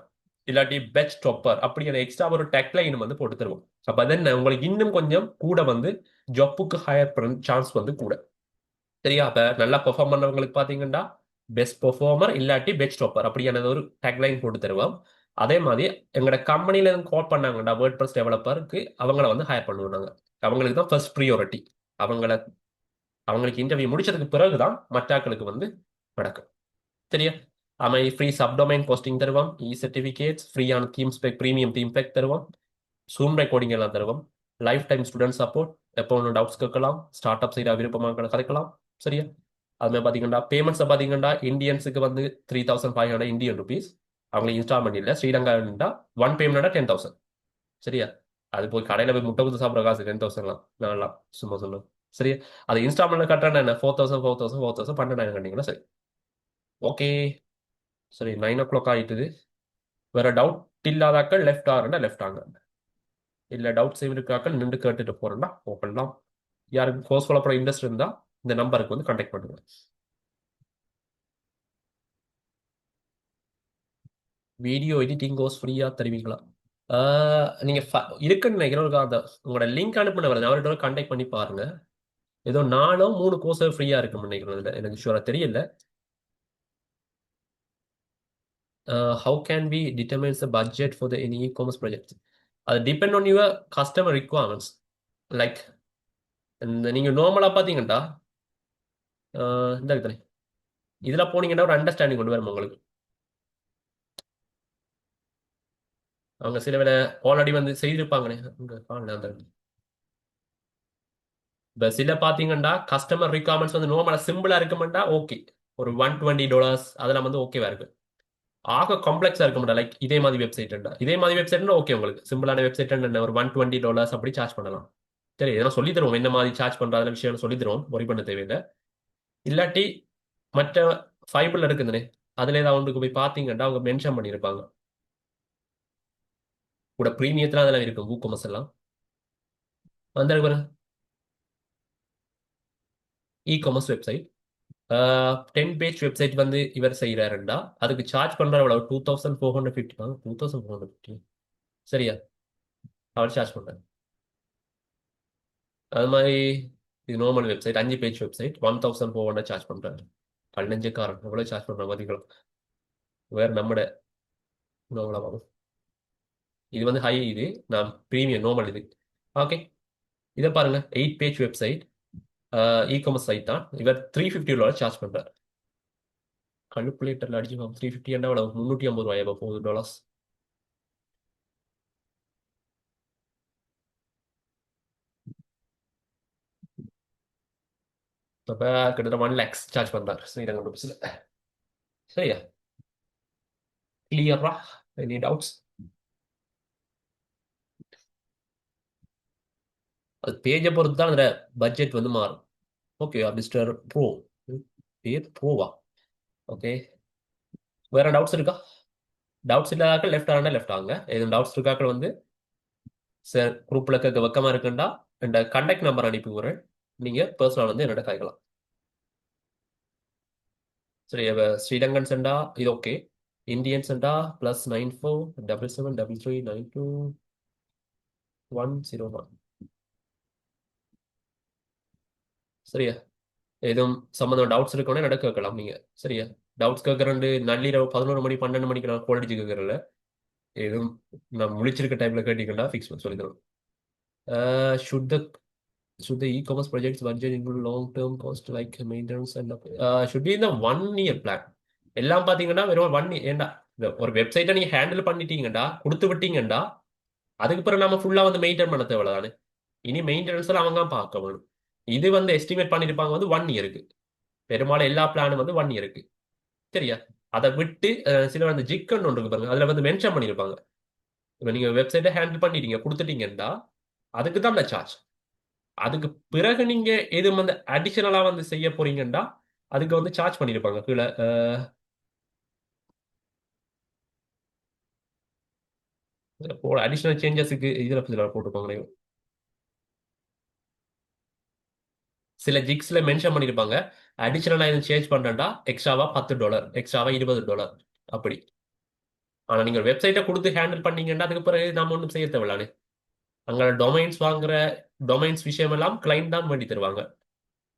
இல்லாட்டி பெஸ்ட் டாப்பர் அப்படி எக்ஸ்ட்ரா ஒரு டெக்லைன் வந்து போட்டு தருவோம். அப்ப அது என்ன, உங்களுக்கு இன்னும் கொஞ்சம் கூட வந்து ஜாப்புக்கு ஹையர் பண்ண சான்ஸ் வந்து கூட. சரியா, அப்ப நல்லா பெர்ஃபார்ம் பண்ணவங்களுக்கு பாத்தீங்கன்னா பெஸ்ட் பெர்ஃபார்மர் இல்லாட்டி பெஸ்ட் டாப்பர் அப்படியான ஒரு டெக்லைன் போட்டு தருவோம். அதே மாதிரி எங்களோட கம்பெனில இருந்து கால் பண்ணாங்கடா வேர்ட் ப்ரெஸ் டெவலப்பருக்கு, அவங்கள வந்து ஹையர் பண்ணுவோம் நாங்க. அவங்களுக்கு தான் ஃபர்ஸ்ட் ப்ரியாரிட்டி. அவங்கள அவங்களுக்கு இன்டர்வியூ முடிச்சதுக்கு பிறகுதான் மற்றாக்களுக்கு வந்து நடக்கும். சரியா, ஆமா, ஃப்ரீ சப்டொமைன் போஸ்டிங் தருவோம், சர்டிபிகேட்ஸ், ஃப்ரீயான theme spec, premium theme spec தருவோம், சூம் ரெக்கார்டிங் எல்லாம் தருவோம், லைஃப் டைம் ஸ்டூடெண்ட் சப்போர்ட், எப்போ ஒன்று டவுட்ஸ் கேட்கலாம், ஸ்டார்ட் அப் செய்ய விருப்பமாக கதைக்கலாம். சரியா, அதுமாதிரி பார்த்தீங்கன்னா பேமெண்ட்ஸை பார்த்தீங்கன்னா இந்தியன்ஸுக்கு வந்து 3,500 இந்தியன் ருபீஸ். அவங்களுக்கு இன்ஸ்டால்மெண்ட் இல்லை. ஸ்ரீலங்கா ஒன் பேமெண்ட்டா 10,000. சரியா, அது போய் கடையில் போய் முட்டை கொடுத்து சாப்பிட்ற காசு 10,000லாம் நான்லாம் சும்மா சொல்லுவேன். சரியா, அது இன்ஸ்டால்மெண்ட் கட்டுறேன் என்ன 4,000 12,000 கட்டிங்கன்னா சரி. ஓகே, சரி, 9 o'clock ஆயிட்டுது. வேற டவுட் இல்லாதாக்கள் லெஃப்ட் ஆகுறா லெஃப்ட் ஆங்க, இல்ல டவுட் சேவ் இருக்காக்கள் நின்று கேட்டுட்டு போறேன்னா போகலாம். யாருக்கு கோர்ஸ் ஃபாலோ பண்ண இன்ட்ரெஸ்ட் இருந்தா இந்த நம்பருக்கு வந்து கான்டாக்ட் பண்ணுங்க. வீடியோ எடிட்டிங் கோர்ஸ் ஃப்ரீயா தருவீங்களா? நீங்க இருக்குன்னு நினைக்கிறேன். அந்த உங்களோட லிங்க் அனுப்புன வருது, அவர்கிட்ட கான்டாக்ட் பண்ணி பாருங்க. ஏதோ 4 3 கோர்ஸ் ஃப்ரீயா இருக்குன்னு நினைக்கிறேன். இதுல எனக்கு ஷூரா தெரியல. How can we determine the budget for the any e-commerce project? அது depend on your customer requirements. Like இந்த நீங்க நார்மலா பாத்தீங்கன்னா இந்த இருக்குதானே, இதுல போனீங்கன்னா ஒரு அண்டர்ஸ்டாண்டிங் கொண்டு வரும் உங்களுக்கு. அவங்க சில வேலை ஆல்ரெடி வந்து செய்திருப்பாங்களே அங்க காணல அந்த. இப்ப சில பாத்தீங்கன்னா கஸ்டமர் ரிக்வயர்மெண்ட்ஸ் வந்து நார்மலா சிம்பிளா இருக்குமெண்டா ஓகே. ஒரு $120 அதெல்லாம் வந்து ஓகேவா இருக்கு. ஆக காம்ப்ளெக்ஸா இருக்க மாட்டா லைக் இதே மாதிரி வெப்சைட் இதே மாதிரி வெப்சைட்னா ஓகே உங்களுக்கு சிம்பிளான வெப்சைட் ஒரு $120 அப்படி சார்ஜ் பண்ணலாம். சரி இதெல்லாம் சொல்லி தருவோம் என்ன மாதிரி சார்ஜ் பண்ற விஷயம் சொல்லி தருவோம் ஒரி பண்ண தேவையில்லை. இல்லாட்டி மற்ற ஃபைபிள் இருக்குதுனே அதுல ஏதாவது ஒன்றுக்கு போய் பார்த்தீங்கன்னா அவங்க மென்ஷன் பண்ணியிருப்பாங்க. கூட ப்ரீமியத்துல அதெல்லாம் இருக்கும் WooCommerce எல்லாம் அந்த இ காமர்ஸ் வெப்சைட் 10 பேஜ் வெப்சைட் வந்து இவர் செய்யறாருண்டா அதுக்கு சார்ஜ் பண்ற எவ்வளவு 2450 2450 சரியா அவர் சார்ஜ் பண்றாரு. அது மாதிரி இது normal website 5 page website 1400 charge பண்றாரு. 15 காரன் எவ்வளவு சார்ஜ் பண்ற மதிக்கலாம் வேற நம்மட எவ்வளவு இது வந்து ஹை இது நான் ப்ரீமியம் நார்மல் இது. ஓகே இதை பாருங்க 8 page website e commerce site தான் இவர் $350 சார்ஜ் பண்றாரு. கல்குலேட்டர்ல அடிச்சு 350 என்ன எவ்வளவு 350 ரூபாய் போகுது டாலர்ஸ். அப்ப கிட்டத்தட்ட 1 lakhs சார்ஜ் பண்றாரு ஸ்ரீரங்கம் ரூபீஸ்ல. சரியா கிளியரா எனி டவுட்ஸ்? அது பேஜை பொறுத்து தான் அந்த பட்ஜெட் வந்து மாறும். ஓகே மிஸ்டர் ப்ரோ பேர் ப்ரோவா? ஓகே வேற டவுட்ஸ் இருக்கா? டவுட்ஸ் இல்லாத லெஃப்ட் ஆனா லெஃப்ட் ஆகுங்க. எதுவும் டவுட்ஸ் இருக்காக்கள் வந்து சார் குரூப்ல கேட்க வெக்கமா இருக்குண்டா இந்த கண்டக்ட் நம்பர் அனுப்பி விடுறேன். நீங்க பர்சனல் வந்து என்னோட காய்க்கலாம். சரி ஸ்ரீலங்கன் சென்டா இது ஓகே. இந்தியன் சென்டா +94773392 101. சரியா எதுவும் சம்மந்தம் டவுட்ஸ் இருக்கணும் என்னோட கேட்கலாம் நீங்க. சரியா டவுட்ஸ் கேட்கறேன் நள்ளிரவு 11 மணி 12 மணிக்கு நான் கோல் அடிச்சு கேட்கறல எதுவும் நான் முழிச்சிருக்க டைம்ல கேட்டீங்கன்னா ஃபிக்ஸ் பண்ணி சொல்லி தருவேன். Should the e-commerce projects budget include long-term cost like maintenance and should be in the 1 year plan. எல்லாம் பாத்தீங்கன்னா வெறும் ஏண்டா ஒரு வெப்சைட்டை நீங்க ஹேண்டில் பண்ணிட்டீங்கடா கொடுத்து விட்டீங்கடா அதுக்கு பிறகு நம்ம ஃபுல்லா வந்து மெயின்டைன் பண்ண தேவைதானே. இனி மெயின்டெனன்ஸ் எல்லாம் அவங்க தான் பார்க்க வேணும். இது வந்து எஸ்டிமேட் பண்ணிருப்பாங்க வந்து 1 இயருக்கு. பெரும்பாலும் எல்லா பிளானும் வந்து 1 இயருக்கு. சரியா அதை விட்டு சில வந்து ஜிக்கன் ஒன்று இருக்கு பாருங்க அதுல வந்து மென்ஷன் பண்ணிருப்பாங்க. இப்போ நீங்க வெப்சைட்டை ஹேண்டில் பண்ணிட்டீங்க கொடுத்துட்டீங்கன்னா அதுக்கு தான் அந்த சார்ஜ். அதுக்கு பிறகு நீங்க எதுவும் வந்து அடிஷனலா வந்து செய்ய போறீங்கன்னா அதுக்கு வந்து சார்ஜ் பண்ணிருப்பாங்க கீழே அடிஷனல் சேஞ்சஸுக்கு இதுல சில போட்டுருப்பாங்க. சில ஜிக்ஸ்ல மென்ஷன் பண்ணிருப்பாங்க அடிஷனலா எதுவும் சேஞ்ச் பண்றேன்டா எக்ஸ்ட்ராவா $10 எக்ஸ்ட்ராவா $20 அப்படி. ஆனா நீங்க வெப்சைட்டை கொடுத்து ஹேண்டில் பண்ணீங்கன்னா அதுக்கு பிறகு நாம ஒன்றும் செய்ய தேவையில்லானே. அங்க டொமைன்ஸ் வாங்குற டொமைன்ஸ் விஷயம் எல்லாம் கிளைண்ட் தான் வேண்டி தருவாங்க.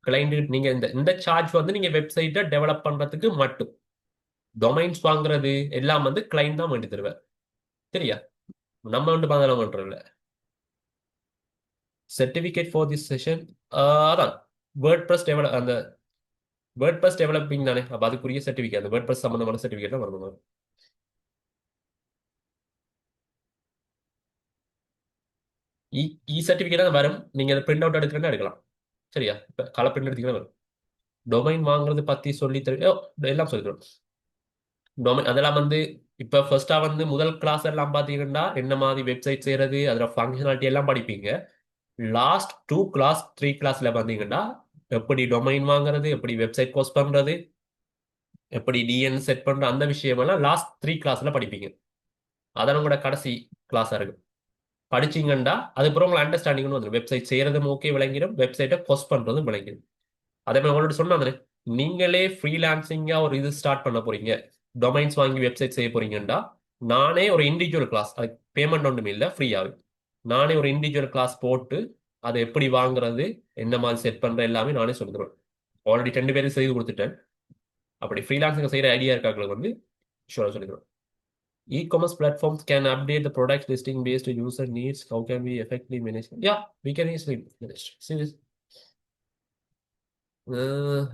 கிளைண்ட் நீங்க இந்த இந்த சார்ஜ் வந்து நீங்க வெப்சைட்டை டெவலப் பண்றதுக்கு மட்டும். டொமைன்ஸ் வாங்குறது எல்லாம் வந்து கிளைண்ட் தான் வேண்டி தருவார். சரியா நம்ம வந்து பதிலாம் பண்றோம்ல. சர்டிபிகேட் ஃபார் திஸ் செஷன் அதான் அந்த வேர்ட் ப்ரெஸ் டெவலப்பிங் தானே அப்ப அதுக்குரிய சர்டிபிகேட் அந்த வேர்ட் ப்ரெஸ் சம்பந்தமான சர்டிபிகேட் தான் வரணும். இ இ சர்டிபிகேட் தான் வரும். நீங்க அதை பிரிண்ட் அவுட் எடுக்கிறேன்னா எடுக்கலாம். சரியா இப்ப கலர் பிரிண்ட் எடுத்தீங்கன்னா வரும். டொமைன் வாங்குறது பத்தி சொல்லி தரும் எல்லாம் சொல்லி தரும். டொமைன் அதெல்லாம் வந்து இப்ப ஃபர்ஸ்டா வந்து முதல் கிளாஸ் எல்லாம் பாத்தீங்கன்னா என்ன மாதிரி வெப்சைட் செய்யறது அதோட ஃபங்க்ஷனாலிட்டி எல்லாம் படிப்பீங்க. லாஸ்ட் 2 கிளாஸ் 3 கிளாஸ்ல பாத்தீங்கன்னா எப்படி டொமைன் வாங்குறது எப்படி வெப்சைட் போஸ்ட் பண்றது எப்படி டிஎன் செட் பண்ற அந்த விஷயமெல்லாம் லாஸ்ட் 3 கிளாஸ்ல படிப்பீங்க. அதான் உங்களோட கடைசி கிளாஸா இருக்கு. படிச்சீங்கன்னா அதுக்கப்புறம் உங்களை அண்டர்ஸ்டாண்டிங் வந்துடும். வெப்சைட் செய்யறதும் ஓகே விளங்கிடும் வெப்சைட்டை போஸ்ட் பண்றதும் விளங்கிடும். அதே மாதிரி உங்களோட சொன்னாங்க நீங்களே ஃப்ரீலான்சிங்கா ஒரு இது ஸ்டார்ட் பண்ண போறீங்க. டொமைன்ஸ் வாங்கி வெப்சைட் செய்ய போறீங்கன்னா நானே ஒரு இண்டிவிஜுவல் கிளாஸ் அதுக்கு பேமெண்ட் ஒன்றும் இல்லை ஃப்ரீயாவே நானே ஒரு இண்டிவிஜுவல் கிளாஸ் போட்டு அதை எப்படி வாங்குறது என்ன மாதிரி செட் பண்ற எல்லாமே நானே சொல்லி தருவேன். ஆல்ரெடி 2 பேரும் செய்து கொடுத்துட்டேன். அப்படி ஃப்ரீலான்சிங் செய்யற ஐடியா இருக்காங்களுக்கு வந்து ஷூரா சொல்லி தருவேன். E-commerce platforms can update the product listing based on user needs. How can we effectively manage? Yeah, we can easily manage. See this?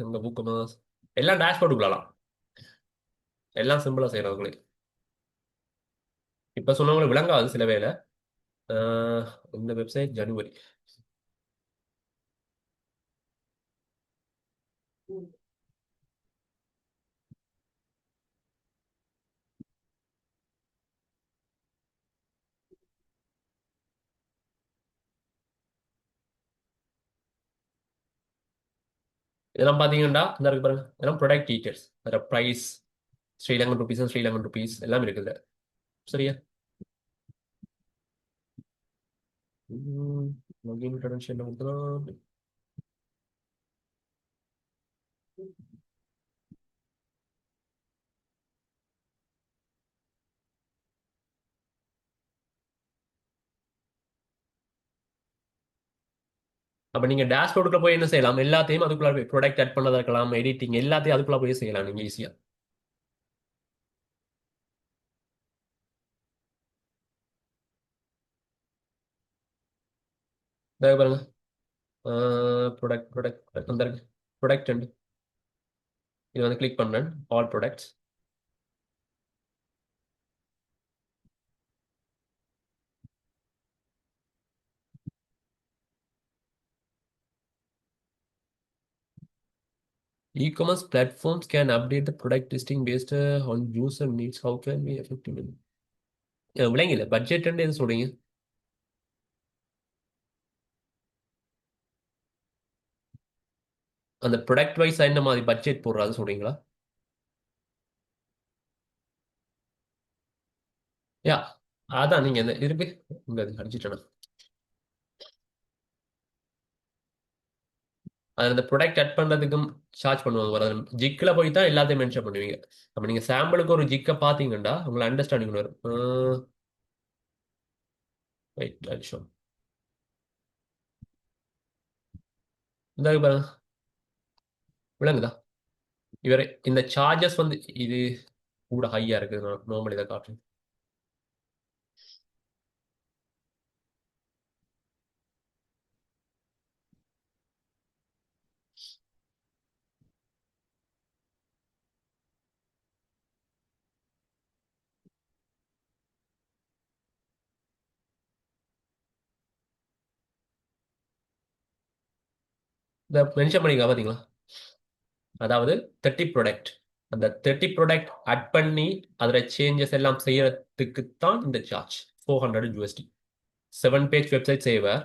இந்த WooCommerce எல்லாம் டேஷ்போர்ட் உள்ளலாம் எல்லாம் சிம்பிளா செய்யறவங்களே. இப்ப சொன்னவங்களுக்கு விளங்காது சில வேலை. இந்த வெப்சைட் ஜனவரி இதெல்லாம் பார்த்தீங்கன்னா இந்த இருக்கு பாருங்க, இதெல்லாம் ப்ராடக்ட் டீட்டெயில்ஸ், அதில் price, Sri Lankan rupees, Sri Lankan rupees எல்லாம் இருக்குது. சரியா? லாகின் credential கொடுத்தலாம். அப்ப நீங்க டேஷ்போர்டுக்குள்ள போய் என்ன செய்யலாம்? எல்லாத்தையும் அதுக்குள்ள போய் ப்ராடக்ட் ஆட் பண்ணதா இருக்கலாம், எடிட்டிங் எல்லாத்தையும் அதுக்குள்ள போய் செய்யலாம் நீங்க ஈஸியா. இதாக பாருங்க, ப்ராடக்ட் ப்ராடக்ட் அந்த இருக்கு, ப்ராடக்ட் அண்ட் இது வந்து கிளிக் பண்றேன், all products. E-commerce platforms can update the product listing based on user needs. How can we effectively? விளங்கல, பட்ஜெட் எது சொல்றீங்க? அந்த ப்ராடக்ட் வைஸ் என்ன மாதிரி பட்ஜெட் போடுறாது சொல்றீங்களா? யா, அதான் நீங்க இந்த இருக்கு இங்க அடிச்சிட்டேன். அது அந்த ப்ராடக்ட் ஆட் பண்றதுக்கும் சார்ஜ் பண்ணுவாங்க. வர ஜிக்ல போய் தான் எல்லாத்தையும் மென்ஷன் பண்ணுவீங்க. அப்ப நீங்க சாம்பிளுக்கு ஒரு ஜிக்கை பாத்தீங்கன்னா உங்களை அண்டர்ஸ்டாண்டிங் வரும். ரைட், அடிஷன் இந்த பாருங்க, விளங்குதா? இவர் இந்த சார்ஜஸ் வந்து இது கூட ஹையா இருக்கு, நார்மல் இதை காட்டுறேன். இந்த மென்ஷன் பண்ணிக்க பாத்தீங்களா? அதாவது 30 ப்ராடக்ட், அந்த 30 ப்ராடக்ட் ஆட் பண்ணி அதில் சேஞ்சஸ் எல்லாம் செய்யறதுக்கு தான் இந்த சார்ஜ். $400. 7 பேஜ் வெப்சைட் சேவர்,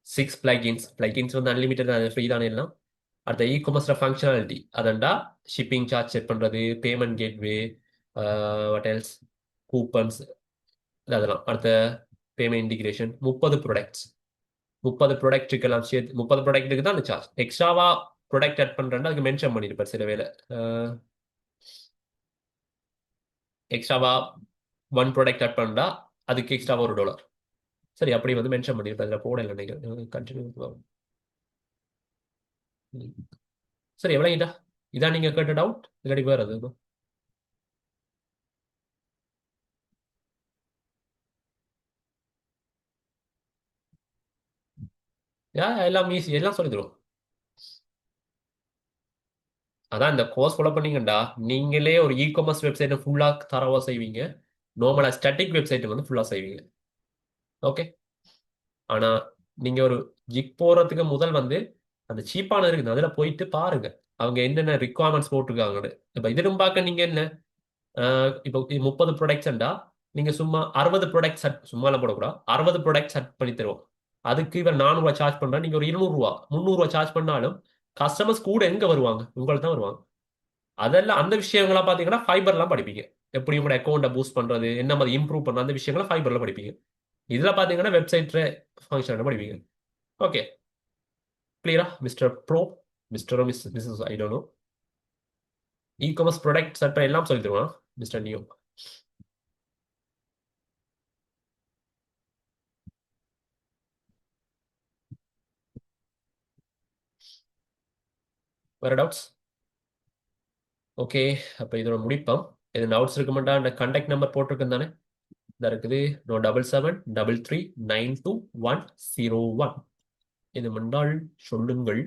6 பிளகின்ஸ். பிளகின்ஸ் வந்து அன்லிமிட்டட், ஃப்ரீ தானே எல்லாம். அடுத்த இ-காமர்ஸ்ல ஃபங்க்ஷனாலிட்டி அதண்டா, ஷிப்பிங் சார்ஜ் செட் பண்றது, payment gateway, what else, coupons, அதெல்லாம். அடுத்த பேமெண்ட் இன்டிகிரேஷன். 30 ப்ராடக்ட்ஸ், 30 ப்ராடக்ட்டுக்கு எல்லாம் சேர்த்து 30 ப்ராடக்ட்டுக்கு தான் அந்த சார்ஜ். எக்ஸ்ட்ராவா ப்ராடக்ட் ஆட் பண்றேன்னா அதுக்கு மென்ஷன் பண்ணிருப்பார் சில வேலை. எக்ஸ்ட்ராவா ஒன் ப்ராடக்ட் ஆட் பண்ணா அதுக்கு எக்ஸ்ட்ராவா $1. சரி, அப்படி வந்து மென்ஷன் பண்ணிருப்பார், அதில் போடல நீங்கள் கண்டினியூ. சரி, எவ்வளோங்கிட்டா? இதான் நீங்க கேட்ட டவுட், இல்லாட்டி வேற அது? எல்லாம் ஈஸி, எல்லாம் சொல்லி தருவோம். அதான் இந்த கோர்ஸ் ஃபாலோ பண்ணீங்கடா, நீங்களே ஒரு இ-காமர்ஸ் வெப்சைட்டை ஃபுல்லா தரவா செய்வீங்க. நார்மலா ஸ்டாட்டிக் வெப்சைட் வந்து ஃபுல்லா செய்வீங்க. ஓகே. ஆனா நீங்க ஒரு ஜிக் போறதுக்கு முதல் வந்து அந்த சீப்பான இருக்குது அதுல போயிட்டு பாருங்க அவங்க என்னென்ன ரிக்குவயர்மெண்ட்ஸ் போட்டிருக்காங்கன்னு. இப்ப இதிலும் பார்க்க நீங்க என்ன, இப்போ 30 ப்ராடக்ட்ஸ்ண்டா நீங்க சும்மா 60 ப்ராடக்ட் செட், சும்மா எல்லாம் போடக்கூடாது, 60 ப்ராடக்ட் செட் பண்ணி தருவோம். அதுக்கு இவர் 400 சார்ஜ் பண்றா, நீங்க ஒரு 200 300 சார்ஜ் பண்ணாலும் கஸ்டமர்ஸ் கூட எங்க வருவாங்க? உங்களுக்கு தான் வருவாங்க. அதெல்லாம் அந்த விஷயங்களா பாத்தீங்கன்னா ஃபைபர்லாம் படிப்பீங்க. எப்படி உங்களோட அக்கௌண்ட்டை பூஸ்ட் பண்றது, என்ன மாதிரி இம்ப்ரூவ் பண்றது, அந்த விஷயங்களை ஃபைபர்ல படிப்பீங்க. இதுல பாத்தீங்கன்னா வெப்சைட் ஃபங்க்ஷன் படிப்பீங்க. ஓகே, கிளியரா mister bro? Mister miss missus I don't know. E commerce product set எல்லாம் சொல்லி தருவான் மிஸ்டர் நியோ. வேற டவுட்ஸ்? ஓகே, அப்ப இதோட முடிப்போம். இது டவுட்ஸ் இருக்க மாட்டா, அந்த கண்டக்ட் நம்பர் போட்டிருக்கேன் தானே, இதா இருக்குது. 7773392101. இது முன்னாள் சொல்லுங்கள்.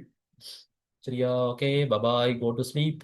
சரியா? Okay, bye bye, go to sleep.